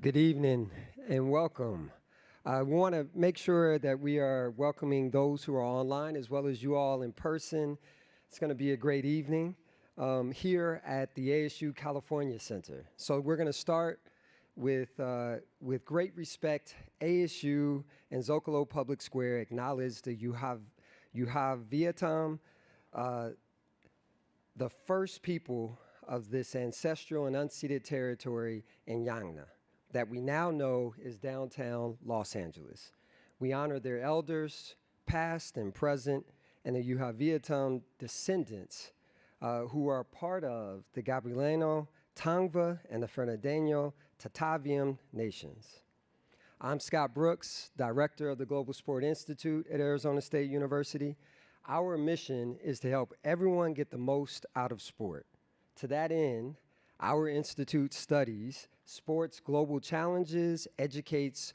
Good evening and welcome. I want to make sure that we are welcoming those who are online as well as you all in person. It's going to be a great evening here at the ASU California Center. So we're going to start with great respect. ASU and Zócalo Public Square acknowledge that you have Vietnam, the first people of this ancestral and unceded territory in Yangna that we now know is downtown Los Angeles. We honor their elders, past and present, and the Yuhaviatam descendants who are part of the Gabrielino, Tangva, and the Fernandino Tataviam nations. I'm Scott Brooks, Director of the Global Sport Institute at Arizona State University. Our mission is to help everyone get the most out of sport. To that end, our institute studies sports global challenges, educates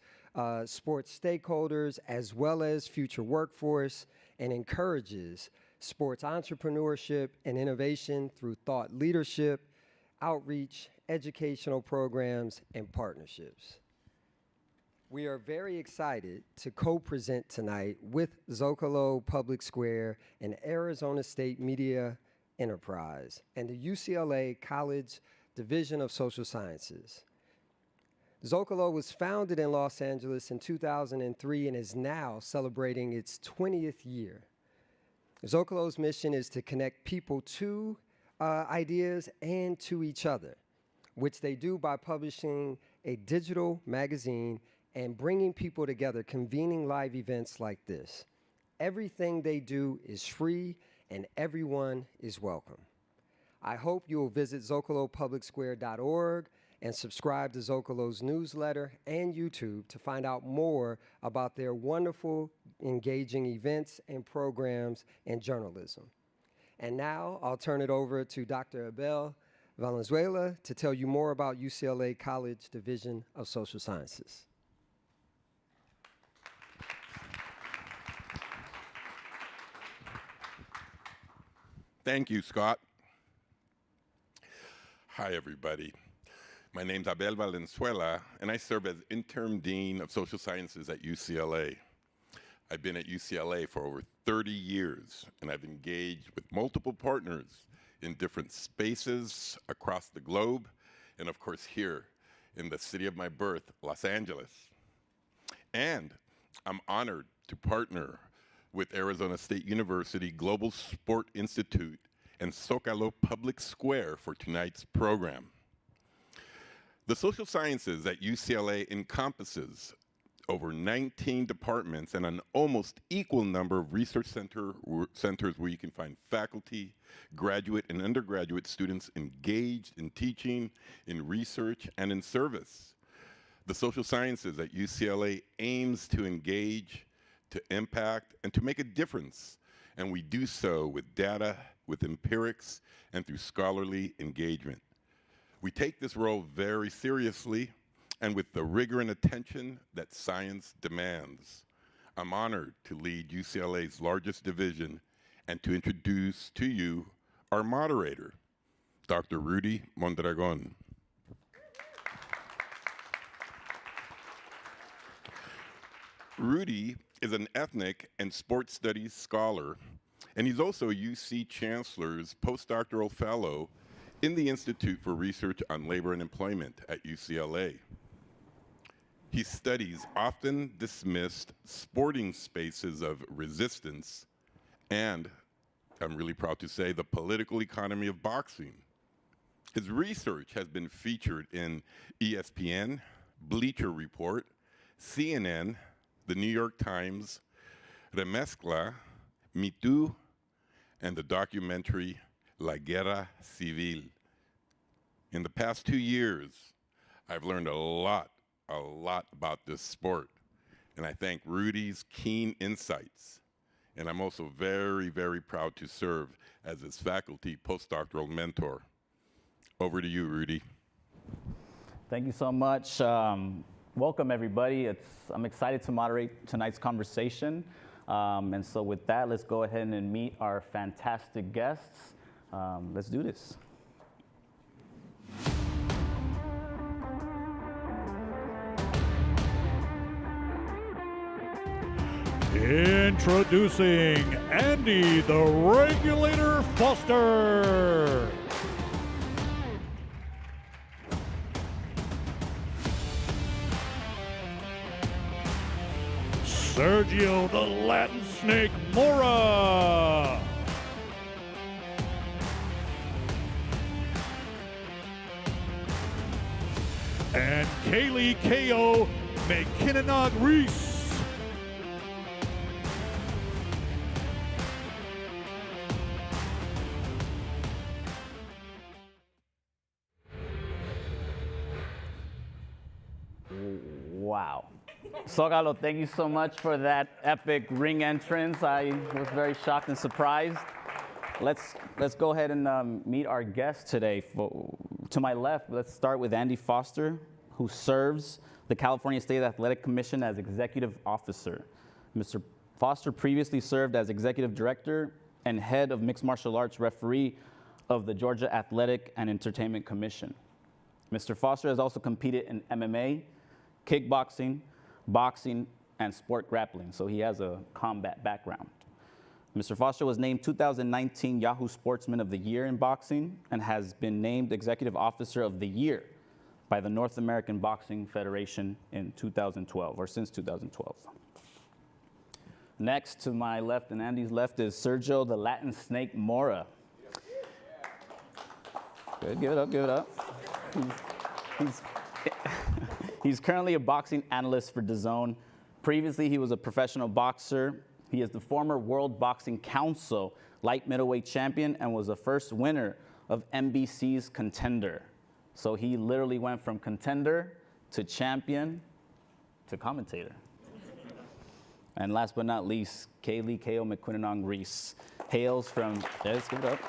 sports stakeholders as well as future workforce, and encourages sports entrepreneurship and innovation through thought leadership, outreach, educational programs, and partnerships. We are very excited to co-present tonight with Zócalo Public Square and Arizona State Media Enterprise and the UCLA College Division of Social Sciences. Zócalo was founded in Los Angeles in 2003 and is now celebrating its 20th year. Zócalo's mission is to connect people to ideas and to each other, which they do by publishing a digital magazine and bringing people together, convening live events like this. Everything they do is free and everyone is welcome. I hope you will visit ZócaloPublicSquare.org and subscribe to Zócalo's newsletter and YouTube to find out more about their wonderful, engaging events and programs and journalism. And now I'll turn it over to Dr. Abel Valenzuela to tell you more about UCLA College Division of Social Sciences. Thank you, Scott. Hi, everybody. My name's Abel Valenzuela, and I serve as Interim Dean of Social Sciences at UCLA. I've been at UCLA for over 30 years, and I've engaged with multiple partners in different spaces across the globe, and of course here in the city of my birth, Los Angeles. And I'm honored to partner with Arizona State University Global Sport Institute and Zócalo Public Square for tonight's program. The social sciences at UCLA encompasses over 19 departments and an almost equal number of research centers where you can find faculty, graduate, and undergraduate students engaged in teaching, in research, and in service. The social sciences at UCLA aims to engage, to impact, and to make a difference, and we do so with data, with empirics, and through scholarly engagement. We take this role very seriously and with the rigor and attention that science demands. I'm honored to lead UCLA's largest division and to introduce to you our moderator, Dr. Rudy Mondragón. Rudy is an ethnic and sports studies scholar, and he's also UC Chancellor's postdoctoral fellow in the Institute for Research on Labor and Employment at UCLA. He studies often dismissed sporting spaces of resistance and, I'm really proud to say, the political economy of boxing. His research has been featured in ESPN, Bleacher Report, CNN, the New York Times, Remezcla, Me Too, and the documentary La Guerra Civil. In the past 2 years, I've learned a lot about this sport, and I thank Rudy's keen insights. And I'm also very, very proud to serve as his faculty postdoctoral mentor. Over to you, Rudy. Thank you so much. Welcome, everybody. I'm excited to moderate tonight's conversation. And so with that, let's go ahead and meet our fantastic guests. Let's do this. Introducing Andy the Regulator Foster. Sergio the Latin Snake Mora. And Kaylee KO Mequinonoag Reis. Wow. Zócalo, thank you so much for that epic ring entrance. I was very shocked and surprised. Let's go ahead and meet our guest today. To my left, let's start with Andy Foster, who serves the California State Athletic Commission as Executive Officer. Mr. Foster previously served as Executive Director and Head of Mixed Martial Arts Referee of the Georgia Athletic and Entertainment Commission. Mr. Foster has also competed in MMA, kickboxing, boxing, and sport grappling, so he has a combat background. Mr. Foster was named 2019 Yahoo Sportsman of the Year in boxing and has been named Executive Officer of the Year by the North American Boxing Federation in 2012, or since 2012. Next to my left and Andy's left is Sergio the Latin Snake Mora. Good, give it up, give it up. He's currently a boxing analyst for DAZN. Previously, he was a professional boxer. He is the former World Boxing Council light middleweight champion and was the first winner of NBC's Contender. So he literally went from contender to champion to commentator. And last but not least, Kaylee KO Mequinonoag Reis hails from, let's give it up.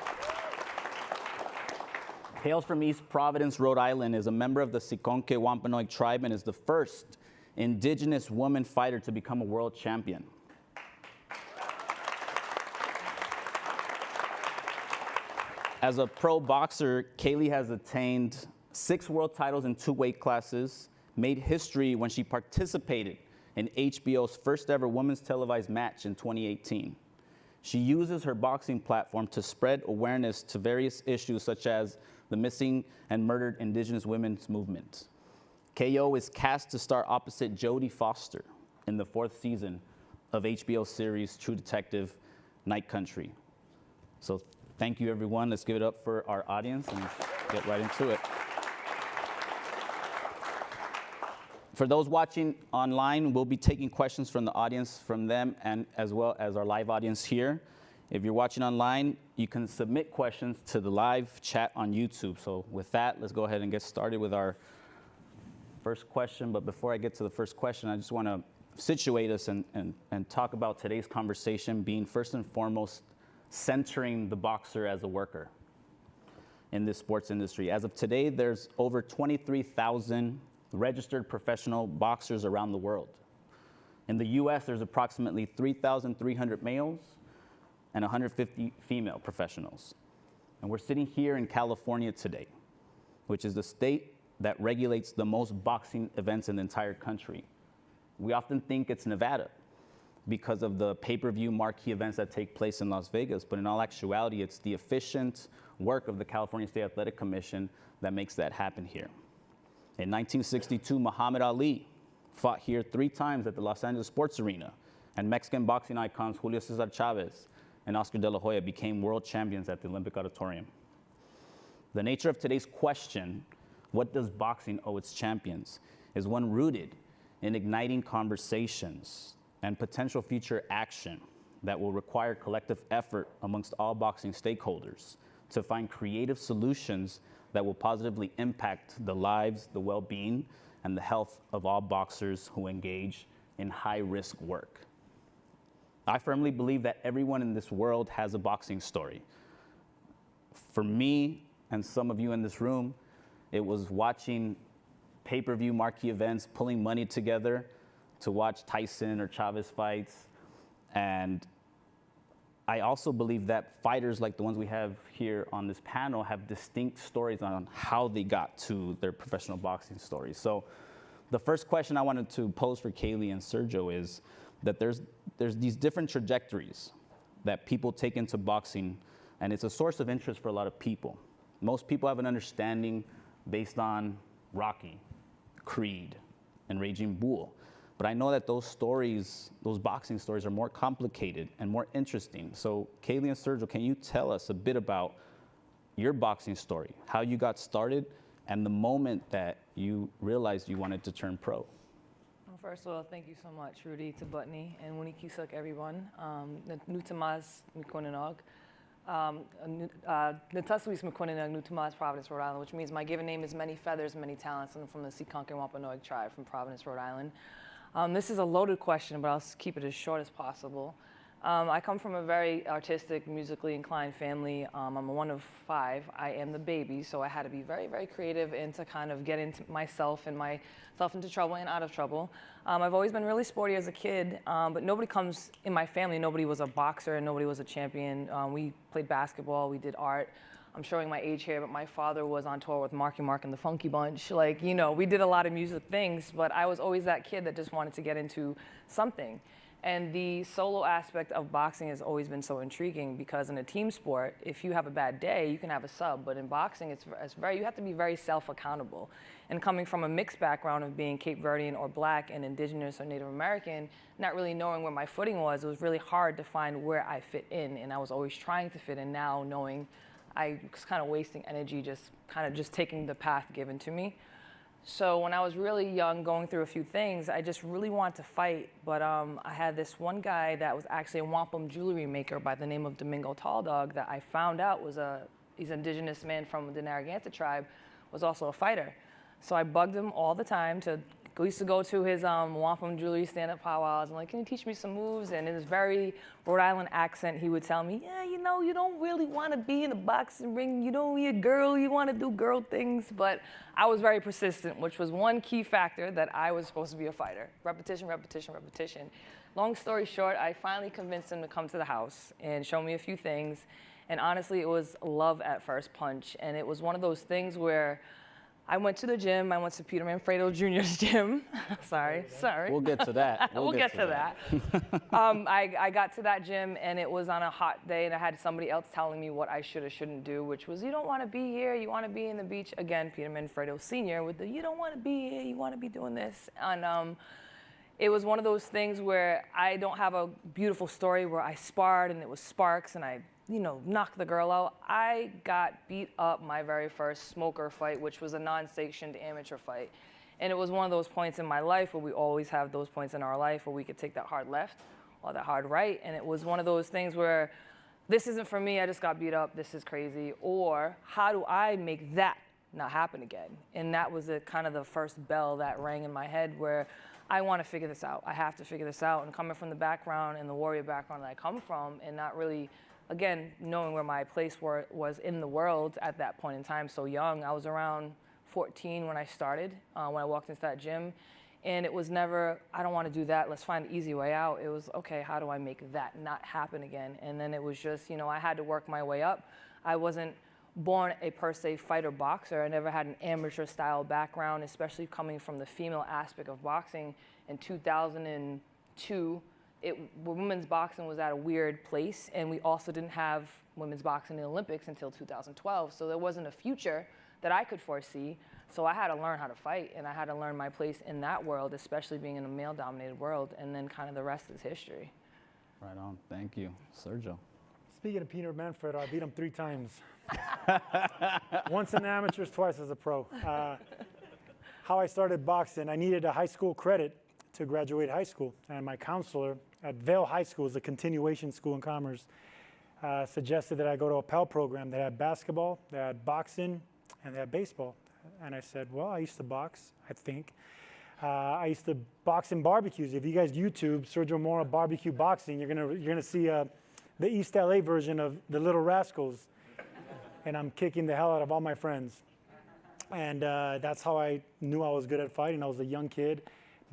Hails from East Providence, Rhode Island, is a member of the Siconque Wampanoag tribe and is the first indigenous woman fighter to become a world champion. As a pro boxer, Kaylee has attained 6 world titles in 2 weight classes, made history when she participated in HBO's first ever women's televised match in 2018. She uses her boxing platform to spread awareness to various issues such as the missing and murdered indigenous women's movement. KO is cast to star opposite Jodie Foster in the 4th season of HBO series True Detective Night Country. So thank you, everyone. Let's give it up for our audience and get right into it. For those watching online, we'll be taking questions from the audience, from them, and as well as our live audience here. If you're watching online, you can submit questions to the live chat on YouTube. So with that, let's go ahead and get started with our first question. But before I get to the first question, I just want to situate us and talk about today's conversation being first and foremost centering the boxer as a worker in this sports industry. As of today, there's over 23,000 registered professional boxers around the world. In the US, there's approximately 3,300 males and 150 female professionals. And we're sitting here in California today, which is the state that regulates the most boxing events in the entire country. We often think it's Nevada because of the pay-per-view marquee events that take place in Las Vegas, but in all actuality, it's the efficient work of the California State Athletic Commission that makes that happen here. In 1962, Muhammad Ali fought here 3 times at the Los Angeles Sports Arena, and Mexican boxing icons Julio Cesar Chavez and Oscar De La Hoya became world champions at the Olympic Auditorium. The nature of today's question, what does boxing owe its champions, is one rooted in igniting conversations and potential future action that will require collective effort amongst all boxing stakeholders to find creative solutions that will positively impact the lives, the well-being, and the health of all boxers who engage in high-risk work. I firmly believe that everyone in this world has a boxing story. For me and some of you in this room, it was watching pay-per-view marquee events, pulling money together to watch Tyson or Chavez fights. And I also believe that fighters like the ones we have here on this panel have distinct stories on how they got to their professional boxing stories. So the first question I wanted to pose for Kaylee and Sergio is, that there's these different trajectories that people take into boxing, and it's a source of interest for a lot of people. Most people have an understanding based on Rocky, Creed, and Raging Bull. But I know that those stories, those boxing stories, are more complicated and more interesting. So Kaylee and Sergio, can you tell us a bit about your boxing story, how you got started, and the moment that you realized you wanted to turn pro? Well, first of all, thank you so much, Rudy, to Butney, and Winikisuk, everyone. Nutamas Mequinonoag. Natuswis Mequinonoag, Nutamas, Providence, Rhode Island, which means my given name is Many Feathers, Many Talents, and I'm from the Seekonk and Wampanoag tribe from Providence, Rhode Island. This is a loaded question, but I'll keep it as short as possible. I come from a very artistic, musically inclined family. I'm one of 5. I am the baby, so I had to be very, very creative and to kind of get into myself into trouble and out of trouble. I've always been really sporty as a kid, but nobody comes in my family. Nobody was a boxer and nobody was a champion. We played basketball, we did art. I'm showing my age here, but my father was on tour with Marky Mark and the Funky Bunch. Like, you know, we did a lot of music things, but I was always that kid that just wanted to get into something. And the solo aspect of boxing has always been so intriguing because in a team sport, if you have a bad day, you can have a sub. But in boxing, you have to be very self-accountable. And coming from a mixed background of being Cape Verdean or Black and Indigenous or Native American, not really knowing where my footing was, it was really hard to find where I fit in. And I was always trying to fit in. Now knowing I was kind of wasting energy, just taking the path given to me. So when I was really young, going through a few things, I just really wanted to fight. But I had this one guy that was actually a wampum jewelry maker by the name of Domingo Tall Dog that I found out he's an indigenous man from the Narragansett tribe, was also a fighter. So I bugged him all the time we used to go to his wampum jewelry stand-up powwows and like, can you teach me some moves? And in his very Rhode Island accent, he would tell me, yeah, you know, you don't really want to be in a boxing ring. You don't be a girl. You want to do girl things. But I was very persistent, which was one key factor that I was supposed to be a fighter. Repetition, repetition, repetition. Long story short, I finally convinced him to come to the house and show me a few things. And honestly, it was love at first punch. And it was one of those things where I went to the gym. I went to Peter Manfredo Jr.'s gym. sorry. We'll get to that. We'll get to that. I got to that gym, and it was on a hot day, and I had somebody else telling me what I should or shouldn't do, which was, you don't want to be here. You want to be in the beach. Again, Peter Manfredo Sr. with the, you don't want to be here. You want to be doing this. And it was one of those things where I don't have a beautiful story where I sparred, and it was sparks, and I knocked the girl out. I got beat up my very first smoker fight, which was a non-sanctioned amateur fight. And it was one of those points in my life where we always have those points in our life where we could take that hard left or that hard right. And it was one of those things where this isn't for me, I just got beat up, this is crazy. Or how do I make that not happen again? And that was kind of the first bell that rang in my head where I want to figure this out. I have to figure this out. And coming from the background and the warrior background that I come from and not really, again, knowing where my place was in the world at that point in time, so young. I was around 14 when I started, when I walked into that gym. And it was never, I don't want to do that, let's find an easy way out. It was, okay, how do I make that not happen again? And then it was just, I had to work my way up. I wasn't born a per se fighter boxer. I never had an amateur style background, especially coming from the female aspect of boxing. In 2002, women's boxing was at a weird place, and we also didn't have women's boxing in the Olympics until 2012. So there wasn't a future that I could foresee. So I had to learn how to fight, and I had to learn my place in that world, especially being in a male-dominated world, and then kind of the rest is history. Right on. Thank you. Sergio. Speaking of Peter Manfredo, I beat him 3 times. Once in the amateurs, twice as a pro. How I started boxing, I needed a high school credit to graduate high school, and my counselor at Vail High School, is a continuation school in Commerce, suggested that I go to a Pell program. They had basketball, they had boxing, and they had baseball. And I said, well, I used to box, I think. I used to box in barbecues. If you guys YouTube Sergio Mora barbecue boxing, you're gonna see the East LA version of the Little Rascals. And I'm kicking the hell out of all my friends. And that's how I knew I was good at fighting. I was a young kid,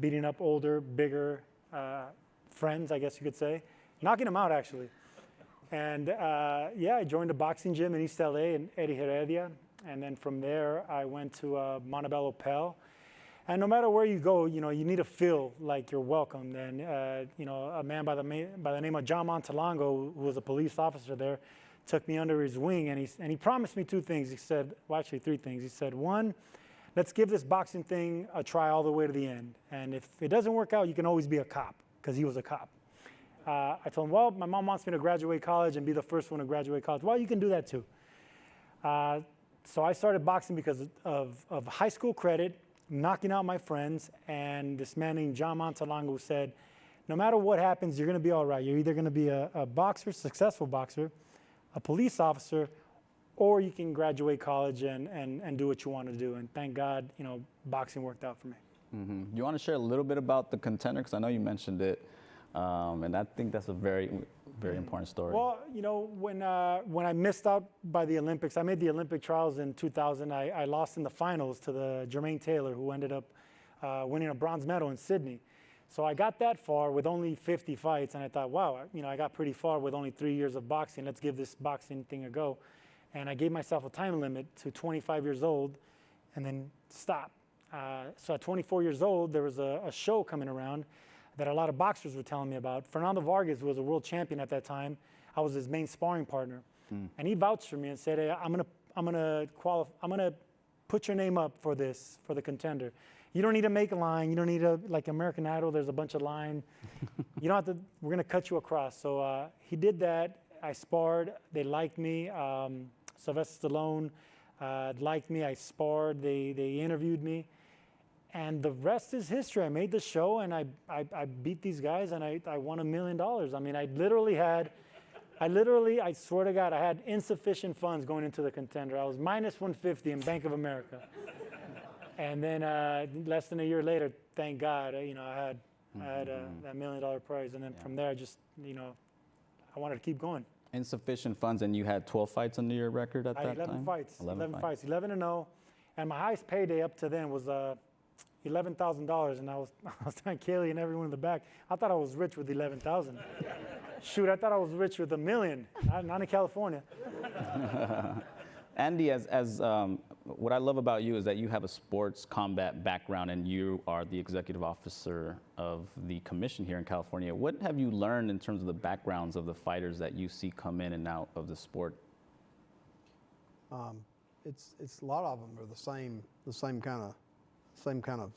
beating up older, bigger friends, I guess you could say. Knocking them out, actually. And yeah, I joined a boxing gym in East LA in Eddie Heredia. And then from there, I went to Montebello Pell. And no matter where you go, you need to feel like you're welcomed. And a man by the name of John Montalongo, who was a police officer there, took me under his wing, and he promised me two things. He said, well, actually three things. He said, one, let's give this boxing thing a try all the way to the end. And if it doesn't work out, you can always be a cop, because he was a cop. I told him, well, my mom wants me to graduate college and be the first one to graduate college. Well, you can do that too. So I started boxing because of high school credit, knocking out my friends, and this man named John Montalongo said, no matter what happens, you're going to be all right. You're either going to be a boxer, successful boxer, a police officer, or you can graduate college and do what you want to do. And thank God, boxing worked out for me. Mm-hmm. You want to share a little bit about the Contender? Because I know you mentioned it, and I think that's a very, very important story. Well, when I missed out by the Olympics, I made the Olympic trials in 2000. I lost in the finals to the Jermaine Taylor, who ended up winning a bronze medal in Sydney. So I got that far with only 50 fights, and I thought, wow, I got pretty far with only 3 years of boxing. Let's give this boxing thing a go. And I gave myself a time limit to 25 years old and then stop. So at 24 years old, there was a show coming around that a lot of boxers were telling me about. Fernando Vargas was a world champion at that time. I was his main sparring partner. And he vouched for me and said, hey, I'm gonna put your name up for the Contender. You don't need to make a line. You don't need to, like American Idol, there's a bunch of line. You don't have to, we're going to cut you across. So he did that. I sparred. They liked me. Sylvester Stallone liked me. I sparred. They interviewed me. And the rest is history. I made the show, and I beat these guys, and I won $1 million. I mean, I swear to God, I had insufficient funds going into the Contender. I was minus 150 in Bank of America. And then less than a year later, thank God, I had that $1 million prize. And then from there, I just, I wanted to keep going. Insufficient funds, and you had 12 fights under your record at that 11 time? fights. 11 fights. 11-0. And my highest payday up to then was $11,000. And I was telling Kaylee and everyone in the back, I thought I was rich with $11,000. Shoot, I thought I was rich with $1 million, not in California. Andy, what I love about you is that you have a sports combat background, and you are the executive officer of the commission here in California. What have you learned in terms of the backgrounds of the fighters that you see come in and out of the sport? It's a lot of them are the same kind of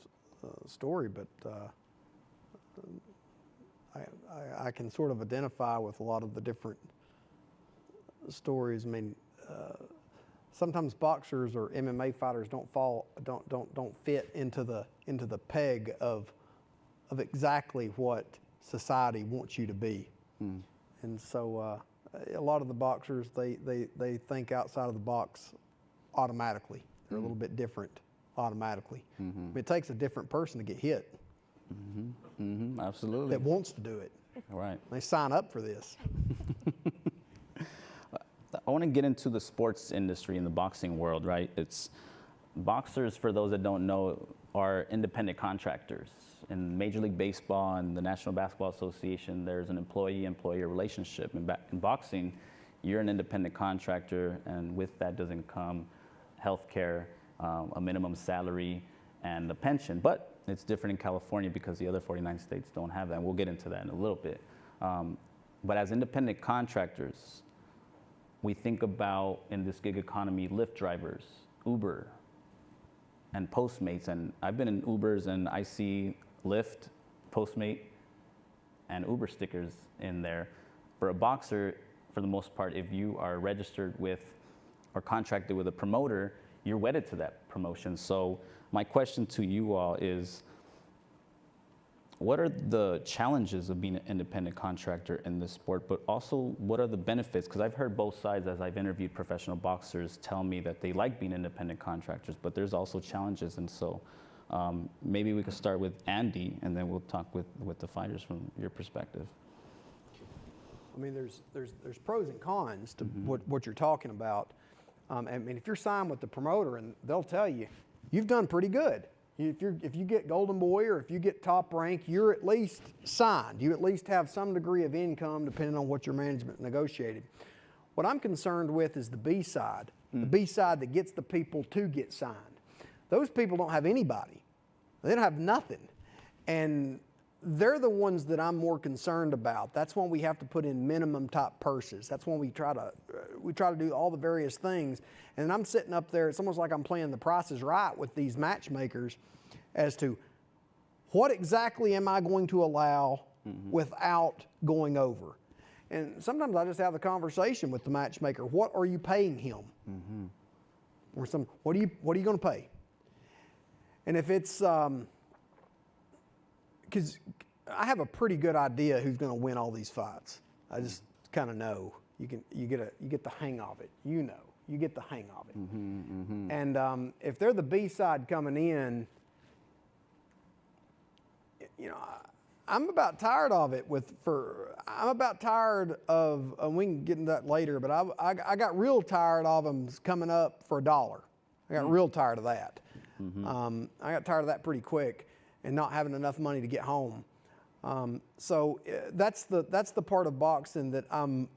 story, but I can sort of identify with a lot of the different stories. I mean. Sometimes boxers or MMA fighters don't fit into the peg of exactly what society wants you to be, and so a lot of the boxers they think outside of the box automatically. They're a little bit different automatically. It takes a different person to get hit. Absolutely. That wants to do it. All right. They sign up for this. I want to get into the sports industry in the boxing world, right? Boxers, for those that don't know, are independent contractors. In Major League Baseball and the National Basketball Association, there's an employee-employer relationship. In boxing, you're an independent contractor, and with that doesn't come health care, a minimum salary, and a pension. But it's different in California because the other 49 states don't have that, and we'll get into that in a little bit. But as independent contractors, we think about, in this gig economy, Lyft drivers, Uber, and Postmates. And I've been in Ubers, and I see Lyft, Postmate, and Uber stickers in there. For a boxer, for the most part, if you are registered with or contracted with a promoter, you're wedded to that promotion. So my question to you all is, what are the challenges of being an independent contractor in this sport, but also what are the benefits? Because I've heard both sides as I've interviewed professional boxers tell me that they like being independent contractors, but there's also challenges. And so maybe we could start with Andy, and then we'll talk with the fighters from your perspective. I mean, there's pros and cons to what you're talking about. I mean, if you're signed with the promoter, and they'll tell you, you've done pretty good. If you get Golden Boy or if you get top rank, you're at least signed. You at least have some degree of income depending on what your management negotiated. What I'm concerned with is the B side, the B side that gets the people to get signed. Those people don't have anybody. They don't have nothing. And they're the ones that I'm more concerned about. That's when we have to put in minimum top purses. That's when we try to do all the various things. And I'm sitting up there, it's almost like I'm playing the Price is Right with these matchmakers as to what exactly am I going to allow without going over. And sometimes I just have the conversation with the matchmaker. What are you paying him? Or what are you going to pay? And if it's because I have a pretty good idea who's going to win all these fights. I just kind of know. You get the hang of it. You get the hang of it. And if they're the B side coming in, I'm about tired of it. I'm about tired of. We can get into that later, but I got real tired of them coming up for $1. I got real tired of that. I got tired of that pretty quick, and not having enough money to get home. So that's the part of boxing that I'm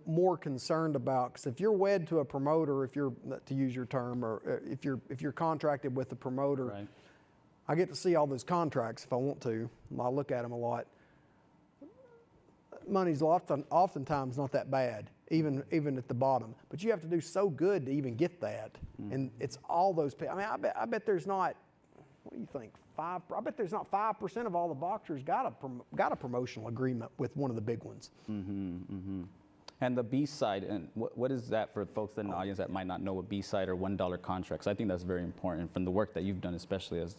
more concerned about. Because if you're wed to a promoter, to use your term, or if you're contracted with a promoter, right. I get to see all those contracts if I want to. I look at them a lot. Money's oftentimes not that bad, even at the bottom. But you have to do so good to even get that, and it's all those. I mean, I bet there's not. What do you think? I bet there's not 5% of all the boxers got a promotional agreement with one of the big ones. And the B side, and what is that for folks in the audience that might not know what B side or $1 contracts? I think that's very important from the work that you've done, especially as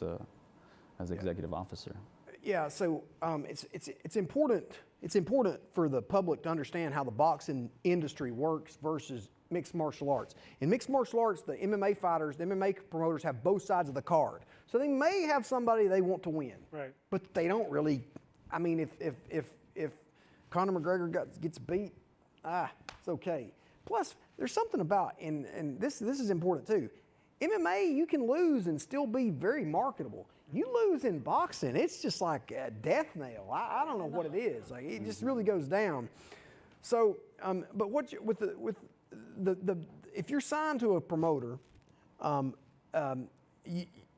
executive officer. Yeah, so it's important. It's important for the public to understand how the boxing industry works versus mixed martial arts. In mixed martial arts, the MMA fighters, the MMA promoters have both sides of the card. So they may have somebody they want to win, right? But they don't really. I mean, if Conor McGregor gets beat, it's okay. Plus, there's something about, and this is important too. MMA, you can lose and still be very marketable. You lose in boxing, it's just like a death nail. I don't know what it is. Like, it just really goes down. So, but if you're signed to a promoter,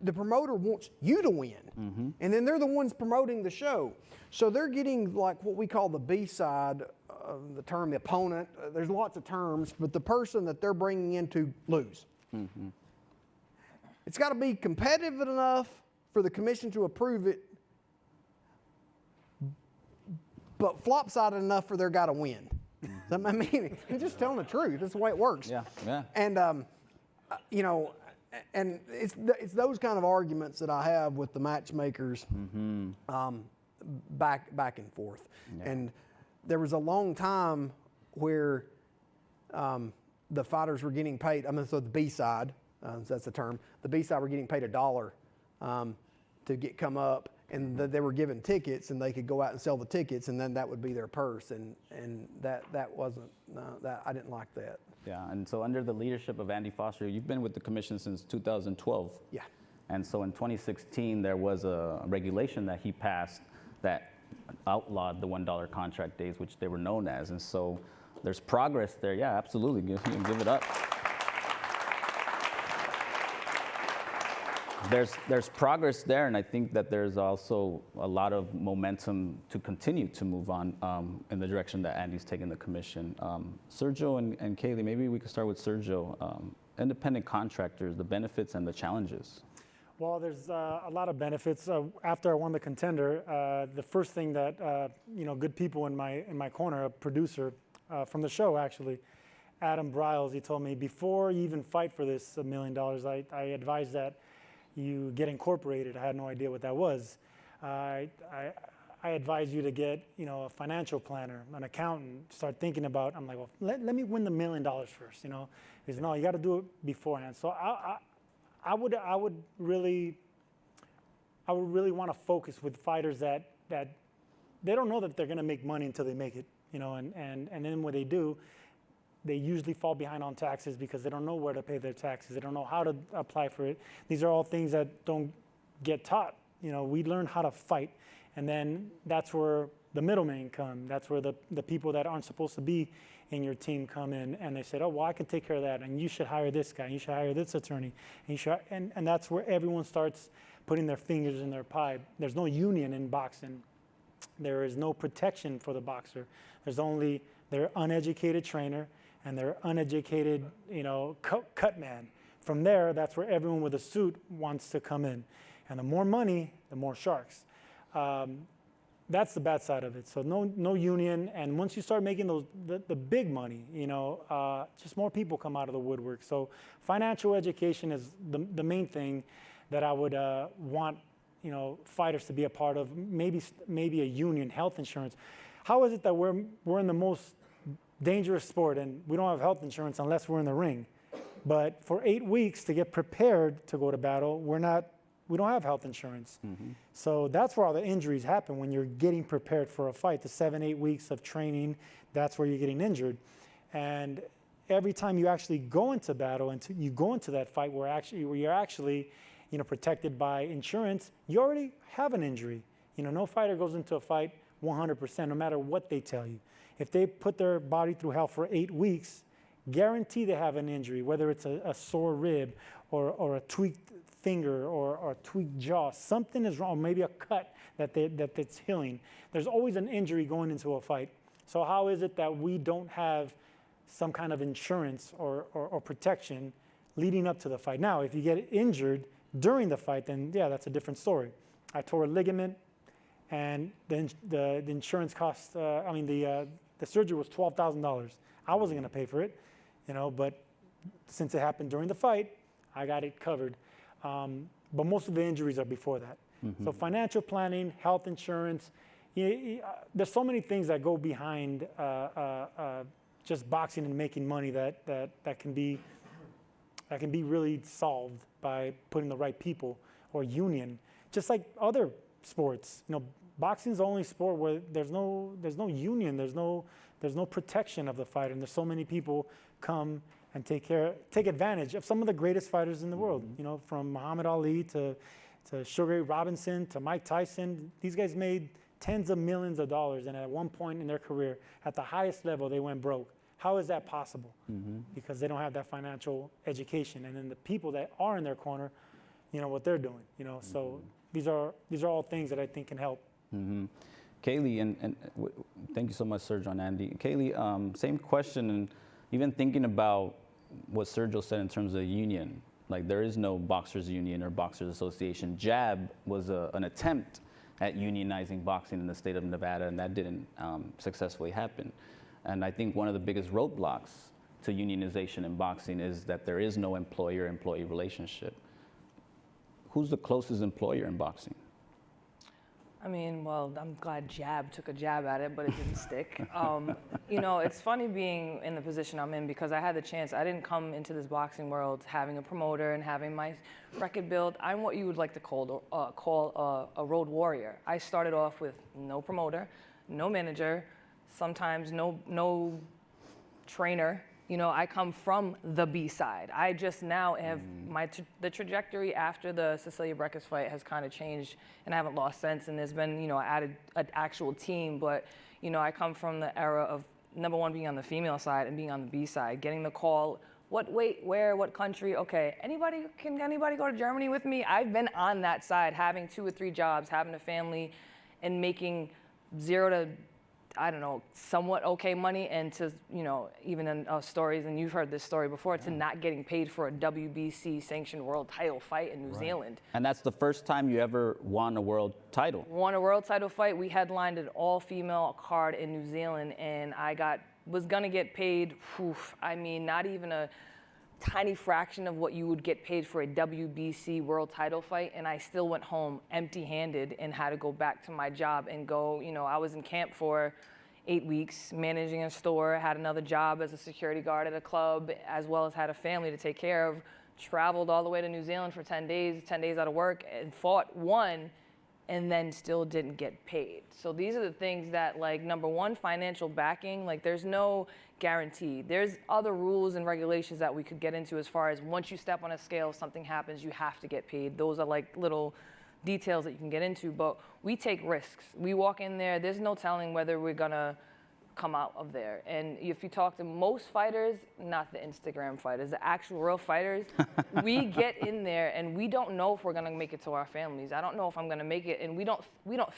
the promoter wants you to win, and then they're the ones promoting the show. So they're getting like what we call the B side of the term, the opponent. There's lots of terms, but the person that they're bringing in to lose. It's got to be competitive enough for the commission to approve it, but flop-sided enough for their guy to win. I mean, I'm just telling the truth. That's the way it works. Yeah. And and it's those kind of arguments that I have with the matchmakers, back and forth. Yeah. And there was a long time where the fighters were getting paid. I mean, so the B side, that's the term. The B side were getting paid $1 to come up, and they were given tickets, and they could go out and sell the tickets, and then that would be their purse, and that wasn't that I didn't like that. Yeah, and so under the leadership of Andy Foster, you've been with the commission since 2012. Yeah. And so in 2016, there was a regulation that he passed that outlawed the $1 contract days, which they were known as. And so there's progress there. Yeah, absolutely. Give it up. There's progress there, and I think that there's also a lot of momentum to continue to move on in the direction that Andy's taken the commission. Sergio and Kaylee, maybe we could start with Sergio. Independent contractors, the benefits and the challenges. Well, there's a lot of benefits. After I won the contender, the first thing that good people in my corner, a producer from the show actually, Adam Briles, he told me before you even fight for this $1 million, I advise that you get incorporated. I had no idea what that was. I advise you to get a financial planner, an accountant. Start thinking about. I'm like, well, let me win the $1 million first. Because no, you got to do it beforehand. So I would really want to focus with fighters that they don't know that they're going to make money until they make it. And then when they do, they usually fall behind on taxes because they don't know where to pay their taxes. They don't know how to apply for it. These are all things that don't get taught. We learn how to fight, and then that's where the middlemen come. That's where the people that aren't supposed to be in your team come in, and they said, oh, well, I can take care of that, and you should hire this guy, you should hire this attorney, and and that's where everyone starts putting their fingers in their pie. There's no union in boxing. There is no protection for the boxer. There's only their uneducated trainer and their uneducated, cut man. From there, that's where everyone with a suit wants to come in. And the more money, the more sharks. That's the bad side of it. So no union, and once you start making the big money, just more people come out of the woodwork. So financial education is the main thing that I would want, fighters to be a part of. Maybe a union, health insurance. How is it that we're in the most dangerous sport and we don't have health insurance unless we're in the ring? But for 8 weeks to get prepared to go to battle, we don't have health insurance. Mm-hmm. So that's where all the injuries happen when you're getting prepared for a fight. The 7-8 weeks of training, that's where you're getting injured. And every time you actually go into battle and you go into that fight where you're actually protected by insurance, you already have an injury. No fighter goes into a fight 100%, no matter what they tell you. If they put their body through hell for 8 weeks, guarantee they have an injury, whether it's a sore rib or a tweaked finger or a tweaked jaw. Something is wrong, maybe a cut that's healing. There's always an injury going into a fight. So how is it that we don't have some kind of insurance or protection leading up to the fight? Now, if you get injured during the fight, then yeah, that's a different story. I tore a ligament, and then the insurance cost, the surgery was $12,000. I wasn't going to pay for it, but since it happened during the fight, I got it covered. But most of the injuries are before that. Mm-hmm. So financial planning, health insurance, there's so many things that go behind just boxing and making money that can be really solved by putting the right people or union. Just like other sports, boxing's the only sport where there's no union, there's no protection of the fighter, and there's so many people come and take advantage of some of the greatest fighters in the world. From Muhammad Ali to Sugar Ray Robinson to Mike Tyson. These guys made tens of millions of dollars, and at one point in their career, at the highest level, they went broke. How is that possible? Mm-hmm. Because they don't have that financial education, and then the people that are in their corner, what they're doing. Mm-hmm. So these are all things that I think can help. Mm-hmm. Kaylee, and thank you so much, Sergio and Andy. Kaylee, same question, and even thinking about what Sergio said in terms of union, like there is no boxers union or boxers association. JAB was an attempt at unionizing boxing in the state of Nevada, and that didn't successfully happen. And I think one of the biggest roadblocks to unionization in boxing is that there is no employer-employee relationship. Who's the closest employer in boxing? Well, I'm glad JAB took a jab at it, but it didn't stick. It's funny being in the position I'm in because I had the chance. I didn't come into this boxing world having a promoter and having my record built. I'm what you would like to call a road warrior. I started off with no promoter, no manager, sometimes no trainer. I come from the B side. I just now have the trajectory after the Cecilia Brækhus fight has kind of changed, and I haven't lost sense. And there's been, added an actual team, but I come from the era of number one being on the female side and being on the B side, getting the call. What weight, where, what country? Okay, can anybody go to Germany with me? I've been on that side, having 2 or 3 jobs, having a family, and making 0 to somewhat okay money, and to, even in stories, and you've heard this story before, to not getting paid for a WBC sanctioned world title fight in New Zealand. And that's the first time you ever won a world title. Won a world title fight. We headlined an all-female card in New Zealand, and I was gonna get paid, not even a tiny fraction of what you would get paid for a WBC world title fight, and I still went home empty-handed and had to go back to my job and go, I was in camp for 8 weeks, managing a store, had another job as a security guard at a club, as well as had a family to take care of, traveled all the way to New Zealand for 10 days out of work, and won, and then still didn't get paid. So these are the things that, number one, financial backing, there's no guarantee. There's other rules and regulations that we could get into as far as once you step on a scale, if something happens, you have to get paid. Those are little details that you can get into, but we take risks. We walk in there, there's no telling whether we're gonna come out of there. And if you talk to most fighters, not the Instagram fighters, the actual real fighters, we get in there and we don't know if we're gonna make it to our families. I don't know if I'm gonna make it, and we don't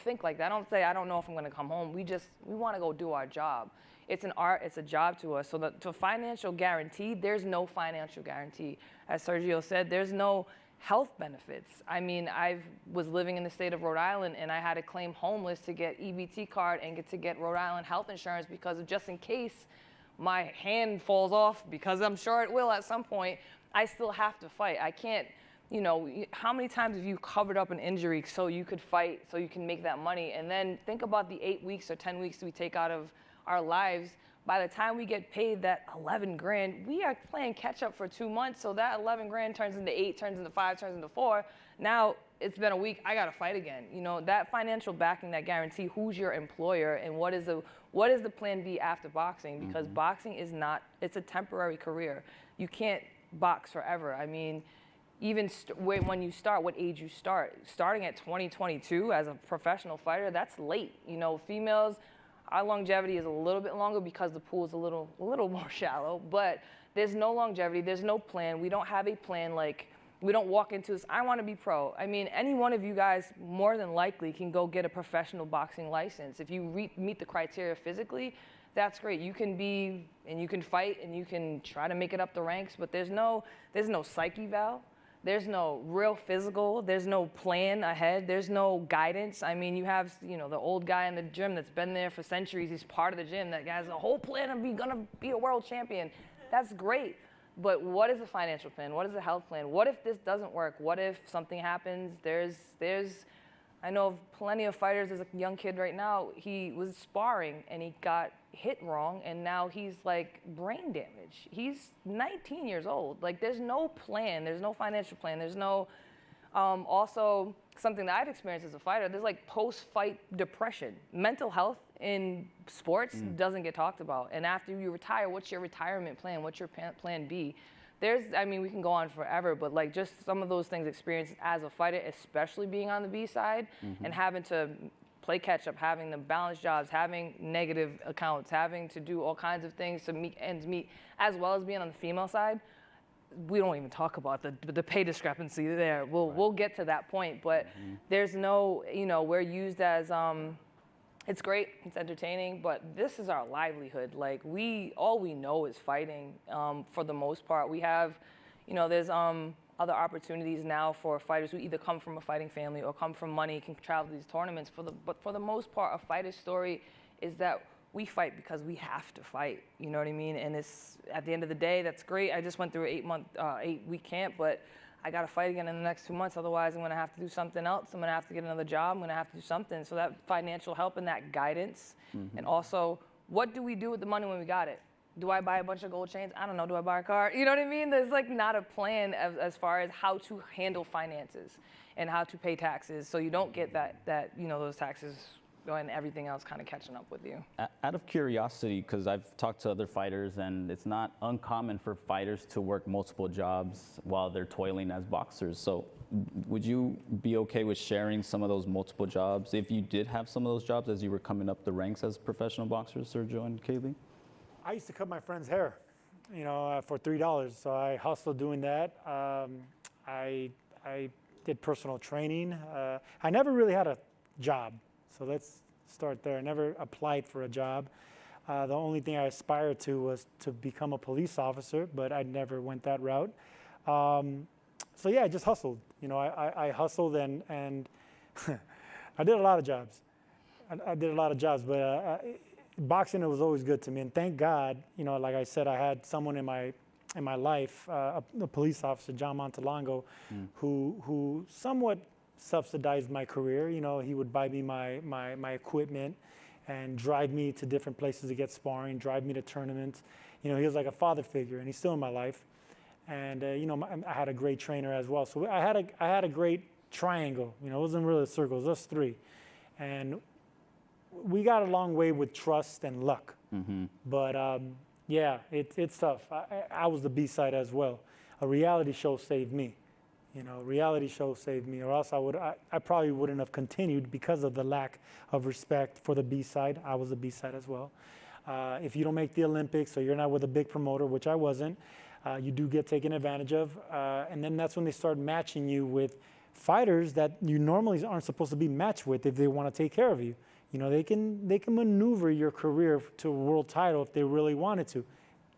think like that. I don't say I don't know if I'm gonna come home. We wanna go do our job. It's an art, it's a job to us. So the financial guarantee, there's no financial guarantee. As Sergio said, there's no health benefits. I mean, I was living in the state of Rhode Island and I had to claim homeless to get EBT card and get to get Rhode Island health insurance because of just in case my hand falls off, because I'm sure it will at some point, I still have to fight. I can't, you know, how many times have you covered up an injury so you could fight, so you can make that money? And then think about the 8 weeks or 10 weeks we take out of our lives. By the time we get paid that 11 grand, we are playing catch up for 2 months. So that 11 grand turns into 8, turns into 5, turns into 4. Now it's been a week, I gotta fight again. You know, that financial backing, that guarantee, who's your employer and what is the plan B after boxing? Because boxing is not, it's a temporary career. You can't box forever. I mean, even when you start, what age you start. Starting at 22 as a professional fighter, that's late. You know, females, our longevity is a little bit longer because the pool is a little more shallow, but there's no longevity, there's no plan. We don't have a plan, like, we don't walk into this, I want to be pro. I mean, any one of you guys more than likely can go get a professional boxing license. If you meet the criteria physically, that's great. You can be, and you can fight, and you can try to make it up the ranks, but there's no psych eval. There's no real physical, there's no plan ahead, there's no guidance. I mean, you have, you know, the old guy in the gym that's been there for centuries, he's part of the gym, that guy has a whole plan of gonna be a world champion. That's great, but what is the financial plan? What is the health plan? What if this doesn't work? What if something happens? I know of plenty of fighters. There's a young kid right now, he was sparring and he got hit wrong and now he's like brain damage. He's 19 years old. Like, there's no plan, there's no financial plan, there's no, also something that I've experienced as a fighter, there's like post-fight depression. Mental health in sports doesn't get talked about. And after you retire, what's your retirement plan? What's your plan B? I mean, we can go on forever, but like just some of those things experienced as a fighter, especially being on the B side and having to play catch up, having to balance jobs, having negative accounts, having to do all kinds of things to meet ends meet, as well as being on the female side. We don't even talk about the pay discrepancy there. We'll get to that point, but there's no, you know, we're used as, it's great, it's entertaining, but this is our livelihood. Like, all we know is fighting for the most part. We have, you know, there's other opportunities now for fighters who either come from a fighting family or come from money, can travel to these tournaments. But for the most part, a fighter's story is that we fight because we have to fight. You know what I mean? And it's, at the end of the day, that's great. I just went through an 8-week camp, but I got to fight again in the next 2 months. Otherwise, I'm going to have to do something else. I'm going to have to get another job. I'm going to have to do something. So that financial help and that guidance, and also, what do we do with the money when we got it? Do I buy a bunch of gold chains? I don't know. Do I buy a car? You know what I mean? There's like not a plan as far as how to handle finances and how to pay taxes, so you don't get that you know, those taxes and everything else kind of catching up with you. Out of curiosity, because I've talked to other fighters, and it's not uncommon for fighters to work multiple jobs while they're toiling as boxers. So would you be okay with sharing some of those multiple jobs if you did have some of those jobs as you were coming up the ranks as professional boxers, Sergio and Kaylee? I used to cut my friend's hair, you know, for $3. So I hustled doing that. I did personal training. I never really had a job. So let's start there. I never applied for a job. The only thing I aspired to was to become a police officer, but I never went that route. So yeah, I just hustled. You know, I hustled and I did a lot of jobs. I did a lot of jobs, but boxing, it was always good to me. And thank God, you know, like I said, I had someone in my life, a police officer, John Montalongo, who somewhat subsidized my career. You know, he would buy me my equipment and drive me to different places to get sparring, drive me to tournaments. You know, he was like a father figure, and he's still in my life. And you know, I had a great trainer as well. So I had a great triangle. You know, it wasn't really a circle, it was us three. And we got a long way with trust and luck. But yeah, it's tough. I was the B-side as well. A reality show saved me. You know, reality show saved me, or else I probably wouldn't have continued because of the lack of respect for the B-side. I was the B-side as well. If you don't make the Olympics or you're not with a big promoter, which I wasn't, you do get taken advantage of. And then that's when they start matching you with fighters that you normally aren't supposed to be matched with if they want to take care of you. You know, they can maneuver your career to a world title if they really wanted to.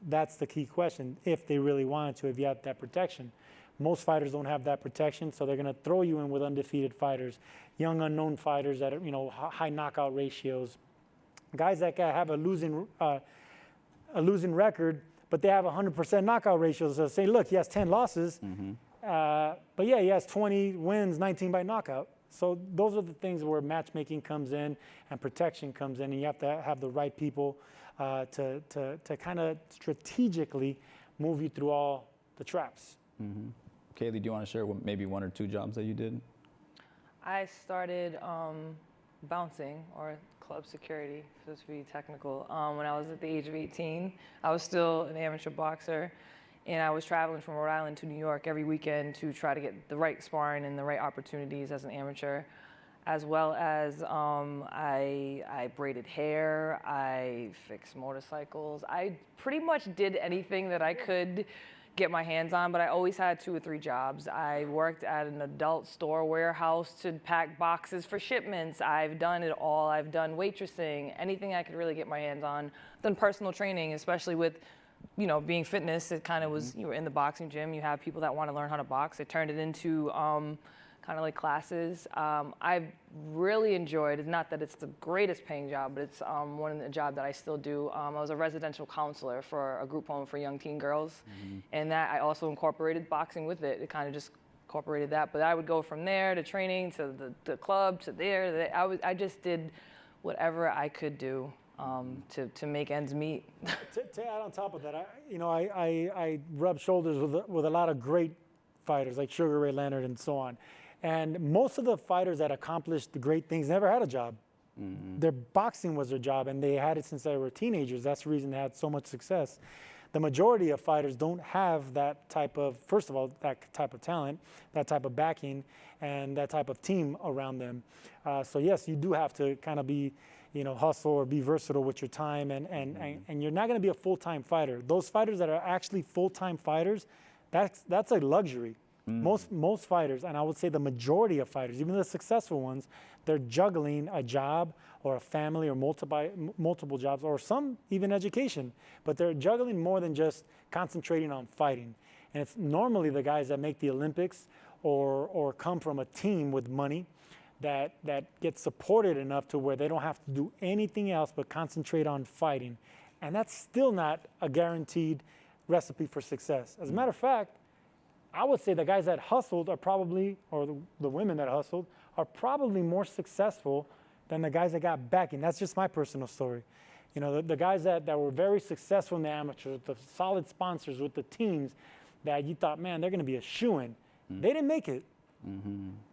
That's the key question, if they really wanted to, if you have that protection. Most fighters don't have that protection, so they're going to throw you in with undefeated fighters, young unknown fighters that are, you know, high knockout ratios, guys that have a losing record, but they have 100% knockout ratios. So say, look, he has 10 losses, but yeah, he has 20 wins, 19 by knockout. So those are the things where matchmaking comes in and protection comes in, and you have to have the right people to kind of strategically move you through all the traps. Kaylee, do you want to share maybe one or two jobs that you did? I started bouncing, or club security, just to be technical, when I was at the age of 18. I was still an amateur boxer, and I was traveling from Rhode Island to New York every weekend to try to get the right sparring and the right opportunities as an amateur, as well as I braided hair, I fixed motorcycles. I pretty much did anything that I could get my hands on, but I always had 2 or 3 jobs. I worked at an adult store warehouse to pack boxes for shipments. I've done it all. I've done waitressing, anything I could really get my hands on. Done personal training, especially with, you know, being fitness. It kind of was, you were in the boxing gym, you have people that want to learn how to box. I turned it into kind of like classes. I've really enjoyed, not that it's the greatest paying job, but it's a job that I still do. I was a residential counselor for a group home for young teen girls. And that I also incorporated boxing with it. It kind of just incorporated that. But I would go from there to training, to the club, to there. I just did whatever I could do to make ends meet. To add on top of that, I rubbed shoulders with a lot of great fighters like Sugar Ray Leonard and so on. And most of the fighters that accomplished the great things never had a job. Their boxing was their job, and they had it since they were teenagers. That's the reason they had so much success. The majority of fighters don't have that type of, first of all, that type of talent, that type of backing, and that type of team around them. So yes, you do have to kind of be, you know, hustle or be versatile with your time, and you're not going to be a full-time fighter. Those fighters that are actually full-time fighters, that's a luxury. Most fighters, and I would say the majority of fighters, even the successful ones, they're juggling a job or a family or multiple jobs, or some even education, but they're juggling more than just concentrating on fighting. And it's normally the guys that make the Olympics or come from a team with money that get supported enough to where they don't have to do anything else but concentrate on fighting. And that's still not a guaranteed recipe for success. As a matter of fact, I would say the guys that hustled are probably, or the women that hustled, are probably more successful than the guys that got backing. That's just my personal story. You know, the guys that were very successful in the amateurs, the solid sponsors with the teams that you thought, man, they're going to be a shoo-in. They didn't make it.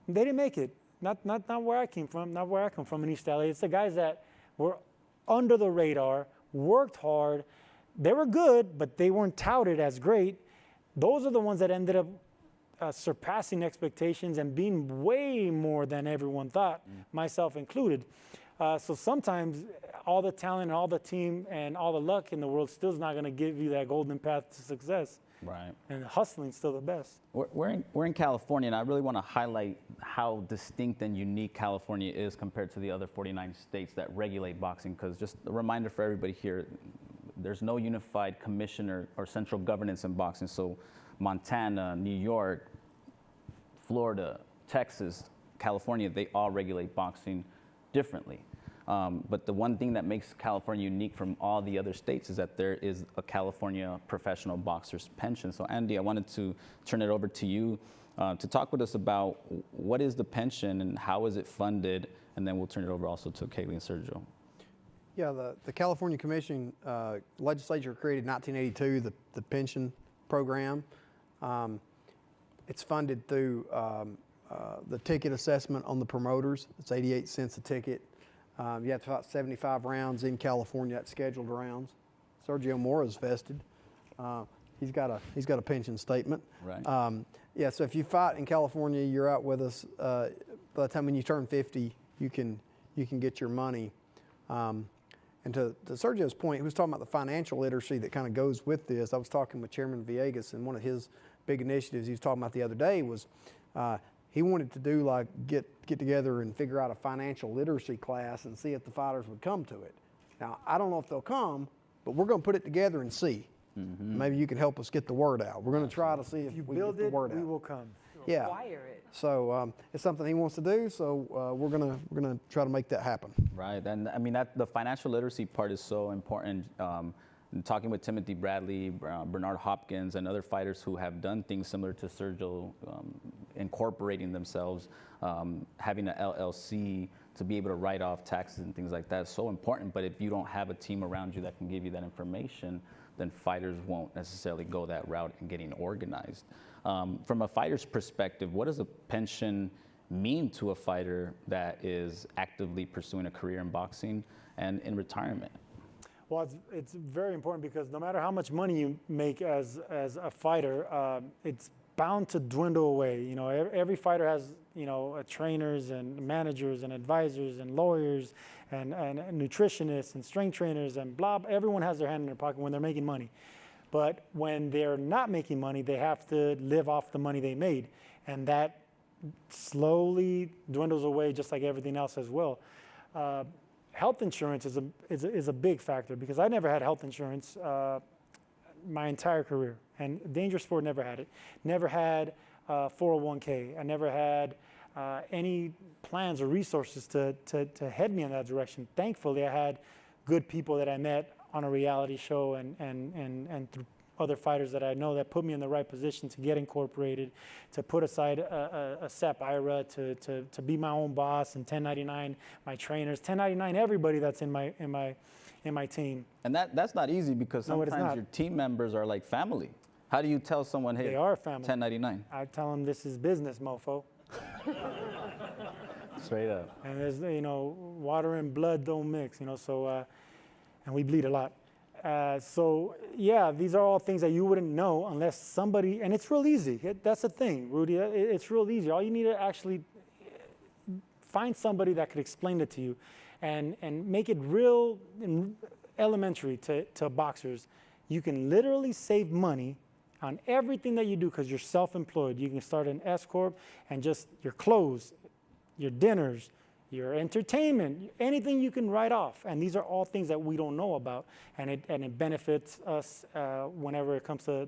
They didn't make it. Not where I came from, not where I come from in East LA. It's the guys that were under the radar, worked hard. They were good, but they weren't touted as great. Those are the ones that ended up surpassing expectations and being way more than everyone thought, myself included. So sometimes all the talent and all the team and all the luck in the world still is not going to give you that golden path to success. Right. And hustling's still the best. We're in California, and I really want to highlight how distinct and unique California is compared to the other 49 states that regulate boxing, because just a reminder for everybody here, there's no unified commission or central governance in boxing. So Montana, New York, Florida, Texas, California, they all regulate boxing differently. But the one thing that makes California unique from all the other states is that there is a California professional boxer's pension. So Andy, I wanted to turn it over to you to talk with us about what is the pension and how is it funded, and then we'll turn it over also to Kaylee and Sergio. Yeah, the California Commission legislature created in 1982 the pension program. It's funded through the ticket assessment on the promoters. It's 88 cents a ticket. You have to fight 75 rounds in California, that's scheduled rounds. Sergio Mora's vested. He's got a pension statement. Right. Yeah, so if you fight in California, you're out with us. By the time when you turn 50, you can get your money. And to Sergio's point, he was talking about the financial literacy that kind of goes with this. I was talking with Chairman Villegas, and one of his big initiatives he was talking about the other day was he wanted to do like get together and figure out a financial literacy class and see if the fighters would come to it. Now, I don't know if they'll come, but we're going to put it together and see. Maybe you can help us get the word out. We're going to try to see if we get the word out. We will come. Yeah. Require it. So it's something he wants to do. So we're gonna try to make that happen. Right, and I mean that the financial literacy part is so important. Talking with Timothy Bradley, Bernard Hopkins, and other fighters who have done things similar to Sergio, incorporating themselves, having an LLC to be able to write off taxes and things like that is so important. But if you don't have a team around you that can give you that information, then fighters won't necessarily go that route in getting organized. From a fighter's perspective, what does a pension mean to a fighter that is actively pursuing a career in boxing and in retirement? Well, it's very important because no matter how much money you make as a fighter, it's bound to dwindle away. You know, every fighter has, you know, trainers and managers and advisors and lawyers and nutritionists and strength trainers and blah. Everyone has their hand in their pocket when they're making money. But when they're not making money, they have to live off the money they made. And that slowly dwindles away just like everything else as well. Health insurance is a big factor because I never had health insurance my entire career. And dangerous sport never had it. Never had 401k. I never had any plans or resources to head me in that direction. Thankfully, I had good people that I met on a reality show and through other fighters that I know that put me in the right position to get incorporated, to put aside a SEP IRA, to be my own boss, and 1099 my trainers, 1099 everybody that's in my team. And that's not easy because sometimes your team members are like family. How do you tell someone, hey, they are family. 1099? I tell them this is business, mofo. Straight up. And there's, you know, water and blood don't mix, you know, so, and we bleed a lot. So yeah, these are all things that you wouldn't know unless somebody, and it's real easy. That's the thing, Rudy, it's real easy. All you need to actually find somebody that could explain it to you and make it real elementary to boxers. You can literally save money on everything that you do because you're self-employed. You can start an S Corp and just your clothes, your dinners, your entertainment, anything you can write off. And these are all things that we don't know about. And it benefits us whenever it comes to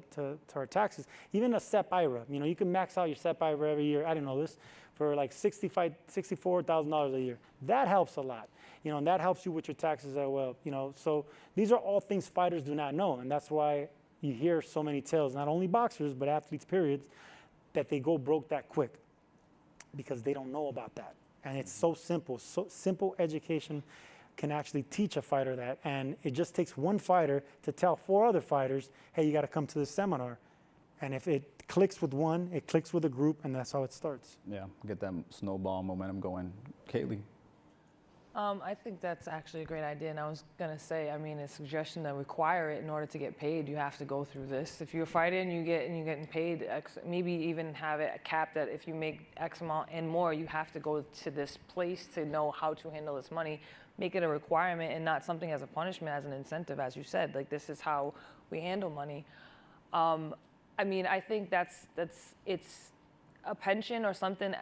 our taxes. Even a SEP IRA, you know, you can max out your SEP IRA every year, I didn't know this, for like $64,000 a year. That helps a lot, you know, and that helps you with your taxes as well, you know. So these are all things fighters do not know. And that's why you hear so many tales, not only boxers, but athletes, periods, that they go broke that quick because they don't know about that. And it's so simple education can actually teach a fighter that. And it just takes one fighter to tell 4 other fighters, hey, you got to come to this seminar. And if it clicks with one, it clicks with a group, and that's how it starts. Yeah, get that snowball momentum going. Kaylee. I think that's actually a great idea, and I was gonna say, I mean, a suggestion to require it in order to get paid, you have to go through this. If you're fighting, you're getting paid X, maybe even have it capped that if you make X amount and more, you have to go to this place to know how to handle this money. Make it a requirement and not something as a punishment, as an incentive, as you said. Like, this is how we handle money. I mean, I think it's a pension or something,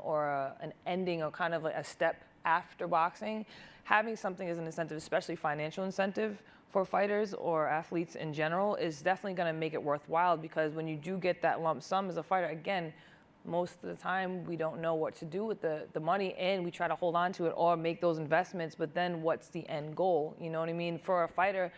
or an ending or kind of like a step after boxing. Having something as an incentive, especially financial incentive for fighters or athletes in general, is definitely going to make it worthwhile, because when you do get that lump sum as a fighter, again, most of the time we don't know what to do with the money, and we try to hold on to it or make those investments, but then what's the end goal? You know what I mean? For a fighter,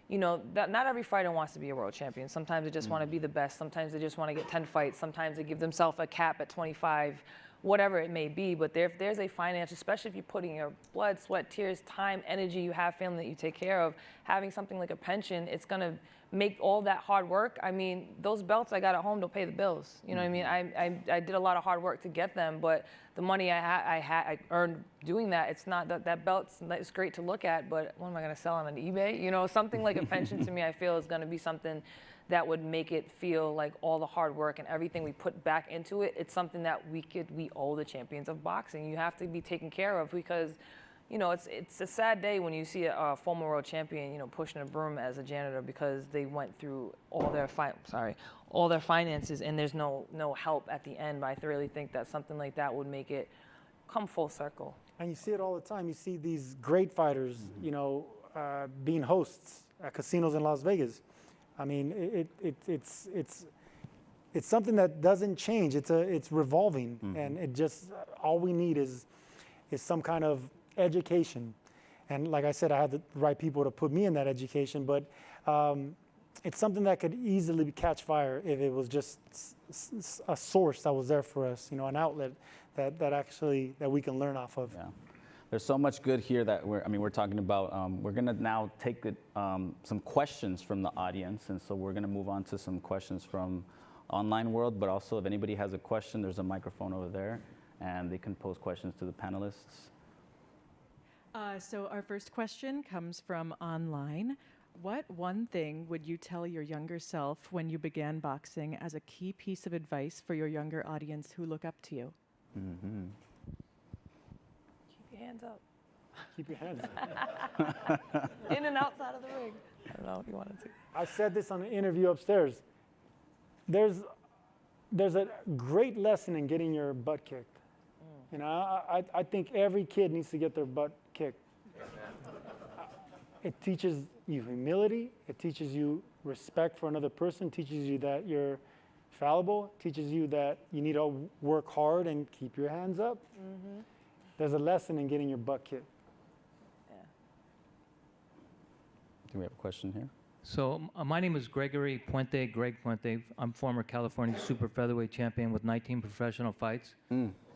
you know, not every fighter wants to be a world champion. Sometimes they just want to be the best. Sometimes they just want to get 10 fights. Sometimes they give themselves a cap at 25, whatever it may be. But if there's a financial, especially if you're putting your blood, sweat, tears, time, energy, you have family that you take care of, having something like a pension, it's going to make all that hard work. I mean, those belts I got at home don't pay the bills. You know what I mean? I did a lot of hard work to get them, but the money I earned doing that, it's not that belt's it's great to look at, but what am I going to sell on eBay? You know, something like a pension to me, I feel is going to be something that would make it feel like all the hard work and everything we put back into it, it's something that we owe the champions of boxing. You have to be taken care of, because you know, it's a sad day when you see a former world champion, you know, pushing a broom as a janitor because they went through all their finances and there's no help at the end. But I really think that something like that would make it come full circle. And you see it all the time. You see these great fighters, you know, being hosts at casinos in Las Vegas. I mean, it's something that doesn't change. It's revolving, and it just all we need is some kind of education. And like I said, I had the right people to put me in that education, but it's something that could easily catch fire if it was just a source that was there for us, you know, an outlet that we can learn off of. Yeah. There's so much good here that we're talking about. We're gonna now take some questions from the audience, and so we're gonna move on to some questions from online world, but also if anybody has a question, there's a microphone over there, and they can pose questions to the panelists. So our first question comes from online. What one thing would you tell your younger self when you began boxing as a key piece of advice for your younger audience who look up to you? Mm-hmm. Keep your hands up. Keep your hands up. In and outside of the ring. I don't know if you wanted to. I said this on an interview upstairs. There's a great lesson in getting your butt kicked. You know, I think every kid needs to get their butt kicked. It teaches you humility. It teaches you respect for another person. Teaches you that you're fallible. Teaches you that you need to work hard and keep your hands up. Mm-hmm. There's a lesson in getting your butt kicked. Yeah. Do we have a question here? So my name is Greg Puente. I'm former California super featherweight champion with 19 professional fights.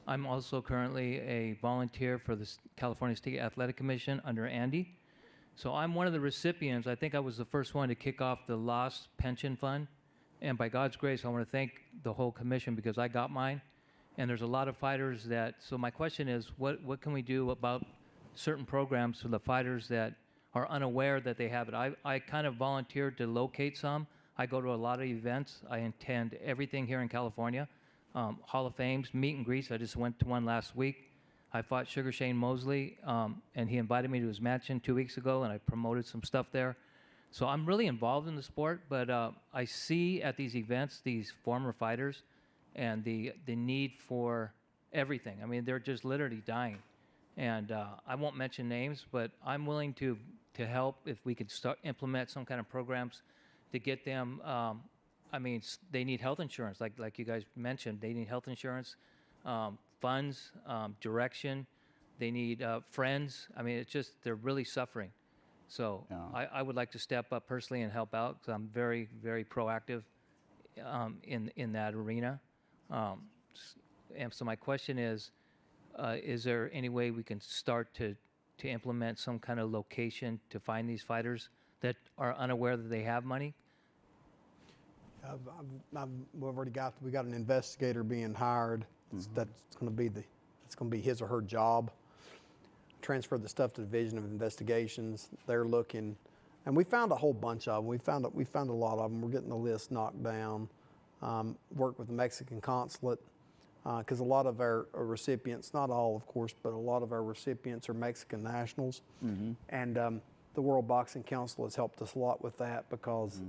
I'm also currently a volunteer for the California State Athletic Commission under Andy. So I'm one of the recipients. I think I was the first one to kick off the Lost Pension Fund. And by God's grace, I want to thank the whole commission because I got mine. And there's a lot of fighters so my question is, what can we do about certain programs for the fighters that are unaware that they have it? I kind of volunteered to locate some. I go to a lot of events. I attend everything here in California. Hall of Fames, meet and greets. I just went to one last week. I fought Sugar Shane Mosley, and he invited me to his match 2 weeks ago, and I promoted some stuff there. So I'm really involved in the sport, but I see at these events these former fighters and the need for everything. I mean, they're just literally dying. And I won't mention names, but I'm willing to help if we could implement some kind of programs to get them. They need health insurance, like you guys mentioned. They need health insurance, funds, direction. They need friends. I mean, it's just they're really suffering. So yeah. I would like to step up personally and help out because I'm very, very proactive in that arena. And so my question is there any way we can start to implement some kind of location to find these fighters that are unaware that they have money? We got an investigator being hired. That's going to be his or her job. Transfer the stuff to the Division of Investigations. They're looking, and we found a whole bunch of them. We found a lot of them. We're getting the list knocked down. Worked with the Mexican consulate because a lot of our recipients, not all of course, but a lot of our recipients are Mexican nationals, and the World Boxing Council has helped us a lot with that because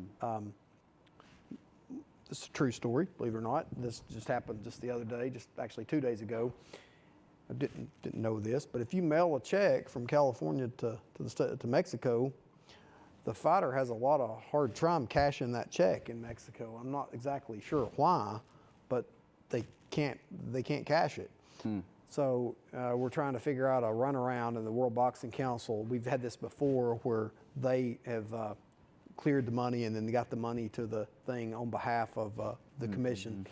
this is a true story, believe it or not. This just happened just the other day, just actually 2 days ago. I didn't know this, but if you mail a check from California to Mexico, the fighter has a lot of hard time cashing that check in Mexico. I'm not exactly sure why, but they can't cash it. So we're trying to figure out a runaround in the World Boxing Council. We've had this before where they have cleared the money and then got the money to the thing on behalf of the commission.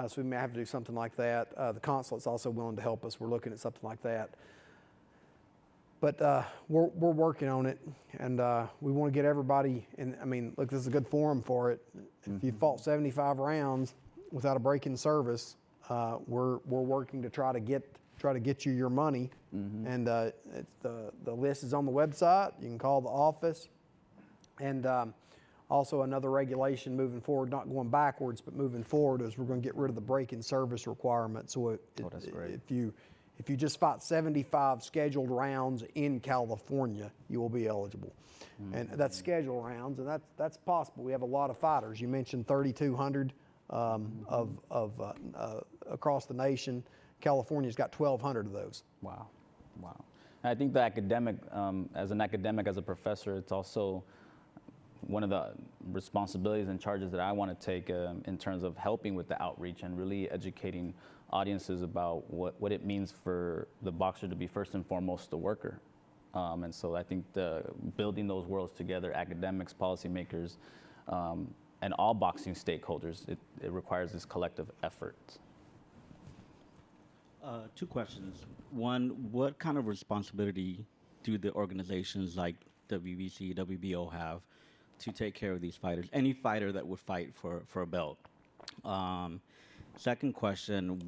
So we may have to do something like that. The consulate's also willing to help us. We're looking at something like that. But we're working on it, and we want to get everybody in. I mean, look, this is a good forum for it. If you fought 75 rounds without a break in service, we're working to try to get you your money. And the list is on the website. You can call the office. And also another regulation moving forward, not going backwards, but moving forward, is we're going to get rid of the break in service requirement. So If you just fight 75 scheduled rounds in California, you will be eligible. And that's scheduled rounds, and that's possible. We have a lot of fighters. You mentioned 3,200 across the nation. California's got 1,200 of those. Wow, wow. And I think the academic, as an academic, as a professor, it's also one of the responsibilities and charges that I want to take in terms of helping with the outreach and really educating audiences about what it means for the boxer to be first and foremost a worker. And so I think building those worlds together, academics, policymakers, and all boxing stakeholders, it requires this collective effort. Two questions. One, what kind of responsibility do the organizations like WBC, WBO have to take care of these fighters? Any fighter that would fight for a belt. Second question,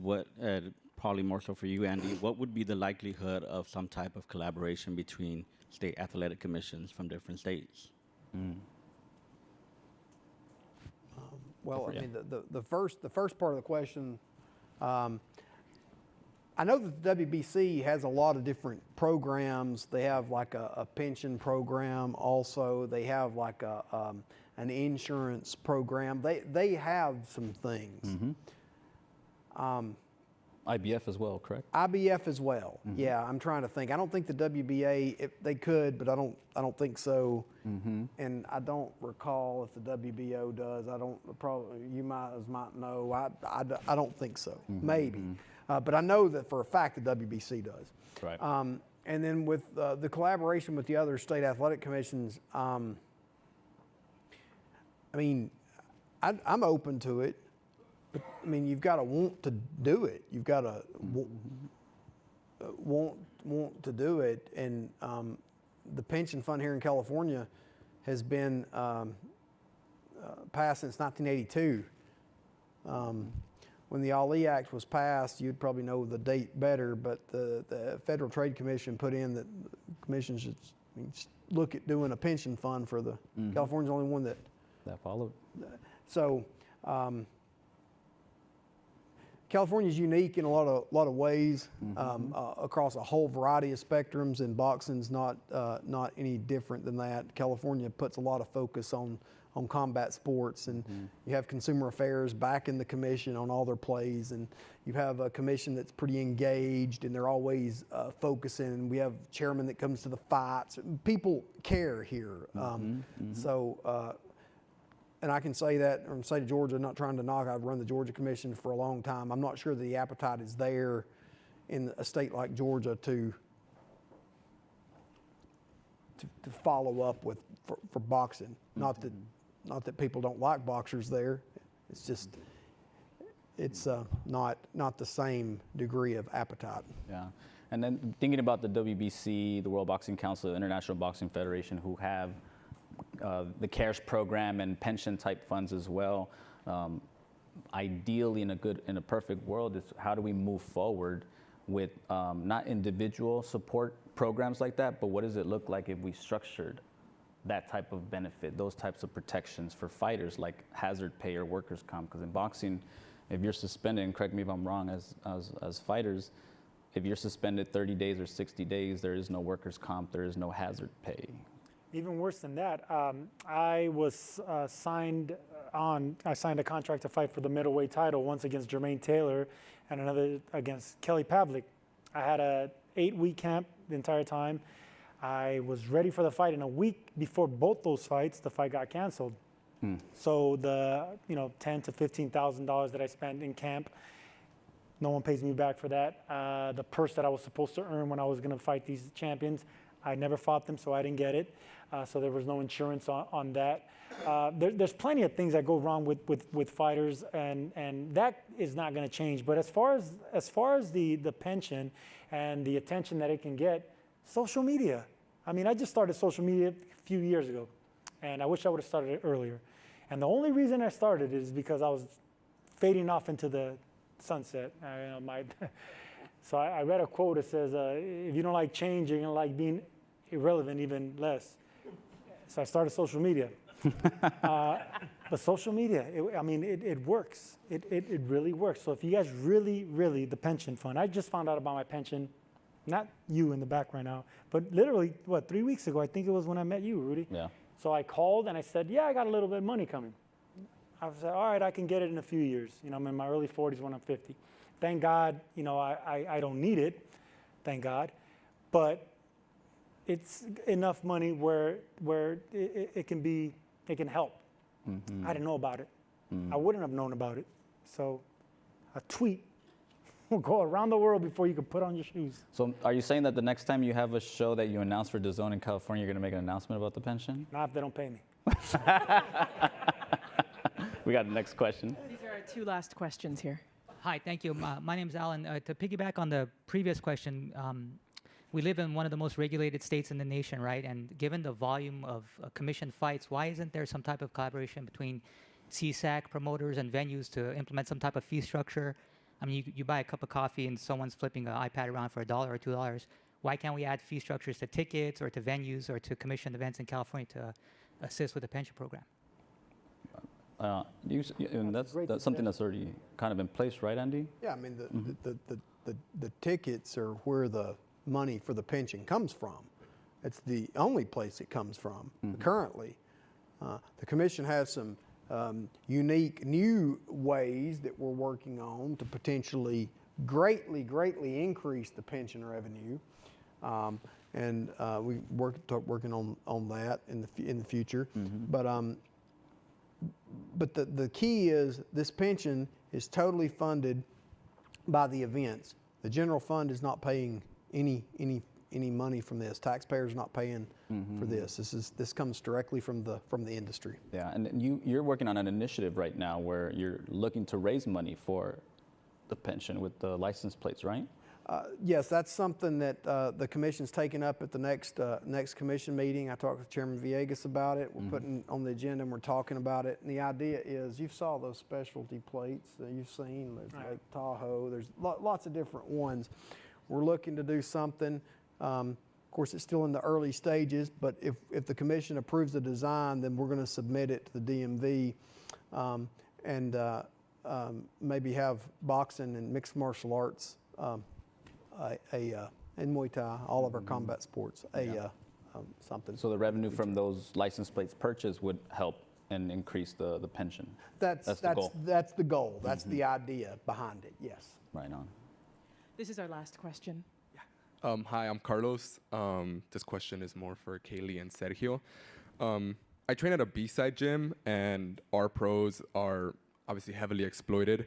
probably more so for you, Andy, what would be the likelihood of some type of collaboration between state athletic commissions from different states? Well, I mean, the first part of the question, I know that the WBC has a lot of different programs. They have like a pension program also. They have like an insurance program. They have some things. IBF as well, correct? IBF as well. Yeah, I'm trying to think. I don't think the WBA, they could, but I don't think so. And I don't recall if the WBO does. I don't, probably, you might know. I don't think so. Maybe. But I know that for a fact the WBC does. Right. And then with the collaboration with the other state athletic commissions, I mean, I'm open to it. But, I mean, you've got to want to do it. You've got to want to do it. And the pension fund here in California has been passed since 1982. When the Ali Act was passed, you'd probably know the date better, but the Federal Trade Commission put in that the commission should look at doing a pension fund for the, California's the only one that followed. So, California's unique in a lot of ways across a whole variety of spectrums, and boxing's not any different than that. California puts a lot of focus on combat sports, and you have consumer affairs backing the commission on all their plays, and you have a commission that's pretty engaged, and they're always focusing. We have chairman that comes to the fights. People care here, so. And I can say that, or say to Georgia, not trying to knock, I've run the Georgia Commission for a long time. I'm not sure the appetite is there in a state like Georgia to follow up with for boxing. Not that people don't like boxers there. It's just not the same degree of appetite. Yeah, and then thinking about the WBC, the World Boxing Council, the International Boxing Federation, who have the CARES program and pension type funds as well. Ideally, in a perfect world, is how do we move forward with not individual support programs like that, but what does it look like if we structured that type of benefit, those types of protections for fighters, like hazard pay or workers' comp? Because in boxing, if you're suspended, and correct me if I'm wrong, as fighters, if you're suspended 30 days or 60 days, there is no workers' comp, there is no hazard pay. Even worse than that, I was signed a contract to fight for the middleweight title, once against Jermaine Taylor and another against Kelly Pavlik. I had a 8-week camp the entire time. I was ready for the fight, and a week before both those fights, the fight got canceled. So the $10,000 to $15,000 that I spent in camp, no one pays me back for that. The purse that I was supposed to earn when I was going to fight these champions, I never fought them, so I didn't get it. So there was no insurance on that. There's plenty of things that go wrong with fighters, and that is not going to change. But as far as the pension and the attention that it can get, social media. I mean, I just started social media a few years ago, and I wish I would have started it earlier. And the only reason I started is because I was fading off into the sunset. So I read a quote that says, if you don't like change, you're going to like being irrelevant even less. So I started social media. But social media, it works. It really works. So if you guys really, the pension fund, I just found out about my pension, not you in the back right now, but literally, 3 weeks ago, I think it was when I met you, Rudy. Yeah. So I called and I said, yeah, I got a little bit of money coming. I said, all right, I can get it in a few years. I'm in my early 40s when I'm 50. Thank God, I don't need it, thank God. But it's enough money where it can help. Mm-hmm. I didn't know about it. I wouldn't have known about it. So a tweet will go around the world before you can put on your shoes. So are you saying that the next time you have a show that you announce for DAZN in California, you're going to make an announcement about the pension? Not if they don't pay me. We got the next question. These are our 2 last questions here. Hi, thank you. My name's Alan. To piggyback on the previous question, we live in one of the most regulated states in the nation, right? And given the volume of commissioned fights, why isn't there some type of collaboration between CSAC, promoters, and venues to implement some type of fee structure? I mean, you buy a cup of coffee and someone's flipping an iPad around for $1 or $2. Why can't we add fee structures to tickets or to venues or to commissioned events in California to assist with the pension program? That's something that's already kind of in place, right, Andy? Yeah, I mean, the tickets are where the money for the pension comes from. It's the only place it comes from currently. The commission has some unique new ways that we're working on to potentially greatly increase the pension revenue. And we working on that in the future. But the key is this pension is totally funded by the events. The general fund is not paying any money from this. Taxpayers are not paying for this. This comes directly from the industry. Yeah, and you're working on an initiative right now where you're looking to raise money for the pension with the license plates, right? Yes, that's something that the commission's taken up at the next commission meeting. I talked with Chairman Villegas about it. We're putting on the agenda and we're talking about it. And the idea is, you saw those specialty plates that you've seen, there's Lake Tahoe, there's lots of different ones. We're looking to do something. Of course, it's still in the early stages, but if the commission approves the design, then we're going to submit it to the DMV and maybe have boxing and mixed martial arts and Muay Thai, all of our combat sports, something. So the revenue from those license plates purchased would help and increase the pension. That's the goal. That's the goal. That's the idea behind it. Yes. Right on. This is our last question. Hi, I'm Carlos. This question is more for Kaylee and Sergio. I train at a B-side gym, and our pros are obviously heavily exploited.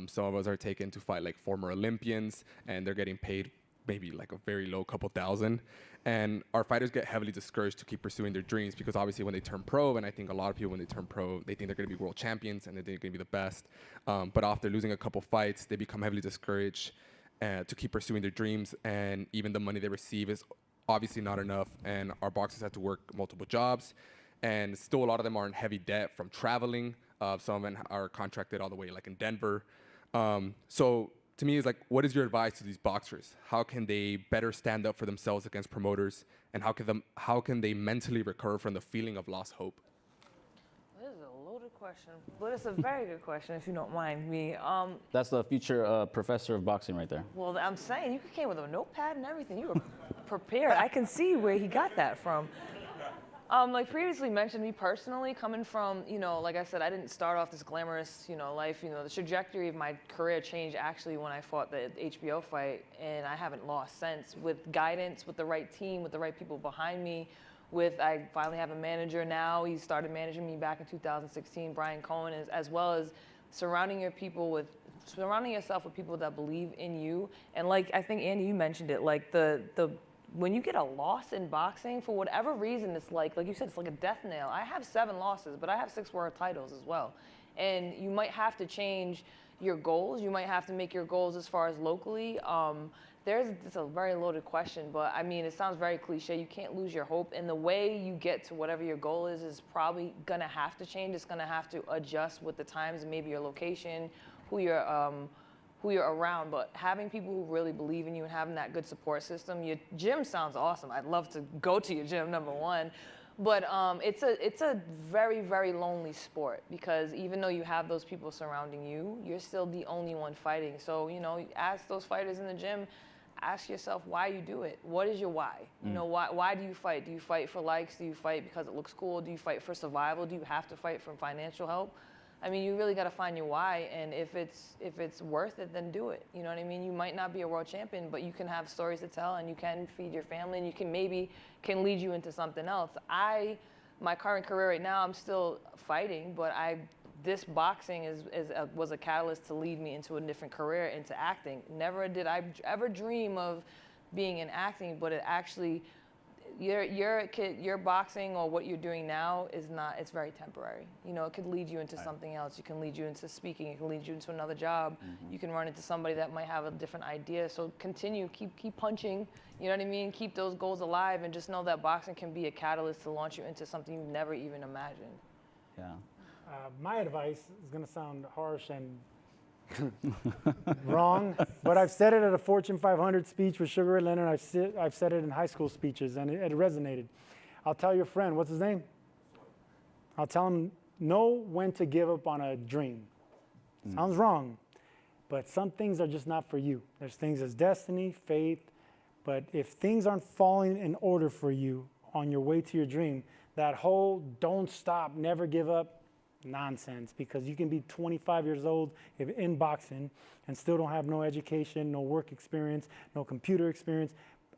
Some of us are taken to fight like former Olympians, and they're getting paid maybe like a very low couple thousand. And our fighters get heavily discouraged to keep pursuing their dreams because obviously when they turn pro, and I think a lot of people when they turn pro, they think they're going to be world champions and they think they're going to be the best. But after losing a couple fights, they become heavily discouraged to keep pursuing their dreams, and even the money they receive is obviously not enough, and our boxers have to work multiple jobs, and still a lot of them are in heavy debt from traveling. Some of them are contracted all the way like in Denver. So to me, it's like, what is your advice to these boxers? How can they better stand up for themselves against promoters, and how can they mentally recover from the feeling of lost hope? This is a loaded question, but it's a very good question if you don't mind me. That's the future professor of boxing right there. Well, I'm saying you came with a notepad and everything. You were prepared. I can see where he got that from. Like previously mentioned, me personally, coming from, like I said, I didn't start off this glamorous, life. The trajectory of my career changed actually when I fought the HBO fight, and I haven't lost since. With guidance, with the right team, with the right people behind me, I finally have a manager now. He started managing me back in 2016, Brian Cohen, as well as surrounding yourself with people that believe in you. And like I think Andy, you mentioned it, like when you get a loss in boxing, for whatever reason, it's like you said, it's like a death nail. I have 7 losses, but I have 6 world titles as well. And you might have to change your goals. You might have to make your goals as far as locally. It's a very loaded question, but I mean, it sounds very cliche. You can't lose your hope. And the way you get to whatever your goal is probably gonna have to change. It's gonna have to adjust with the times, maybe your location, who you're around, but having people who really believe in you and having that good support system. Your gym sounds awesome. I'd love to go to your gym, number one. But it's a very, very lonely sport because even though you have those people surrounding you, you're still the only one fighting. So, you know, ask those fighters in the gym, ask yourself why you do it. What is your why? You know, why do you fight? Do you fight for likes? Do you fight because it looks cool? Do you fight for survival? Do you have to fight for financial help? I mean, you really got to find your why, and if it's worth it, then do it. You know what I mean? You might not be a world champion, but you can have stories to tell, and you can feed your family, and you can maybe lead you into something else. My current career right now, I'm still fighting, but this boxing was a catalyst to lead me into a different career, into acting. Never did I ever dream of being in acting, but it actually. Your boxing or what you're doing now it's very temporary. You know, it could lead you into something else. It can lead you into speaking. It can lead you into another job. You can run into somebody that might have a different idea. So continue, keep punching. You know what I mean? Keep those goals alive and just know that boxing can be a catalyst to launch you into something you've never even imagined. Yeah. My advice is going to sound harsh and wrong, but I've said it at a Fortune 500 speech with Sugar Ray Leonard. I've said it in high school speeches, and it resonated. I'll tell your friend, what's his name? I'll tell him, know when to give up on a dream. Sounds wrong, but some things are just not for you. There's things as destiny, faith, but if things aren't falling in order for you on your way to your dream, that whole don't stop, never give up, nonsense, because you can be 25 years old in boxing and still don't have no education, no work experience, no computer experience,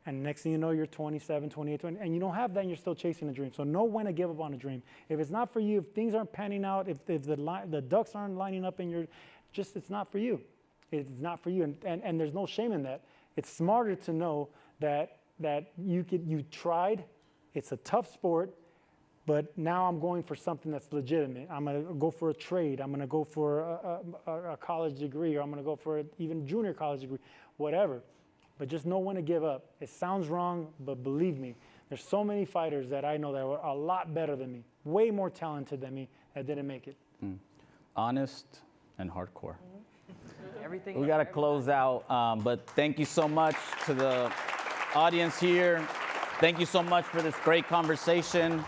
and next thing you know, you're 27, 28, 20, and you don't have that and you're still chasing a dream. So know when to give up on a dream. If it's not for you, if things aren't panning out, if the ducks aren't lining up in your, it's not for you. It's not for you, and there's no shame in that. It's smarter to know that you tried, it's a tough sport, but now I'm going for something that's legitimate. I'm going to go for a trade. I'm going to go for a college degree, or I'm going to go for an even junior college degree, whatever. But just know when to give up. It sounds wrong, but believe me, there's so many fighters that I know that were a lot better than me, way more talented than me, that didn't make it. Honest and hardcore. Everything. We got to close out, but thank you so much to the audience here. Thank you so much for this great conversation.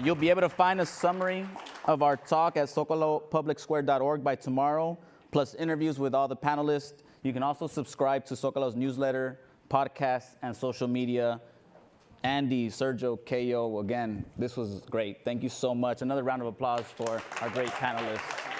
You'll be able to find a summary of our talk at zocalopublicsquare.org by tomorrow, plus interviews with all the panelists. You can also subscribe to Zocalo's newsletter, podcast, and social media. Andy, Sergio, Ko, again, this was great. Thank you so much. Another round of applause for our great panelists.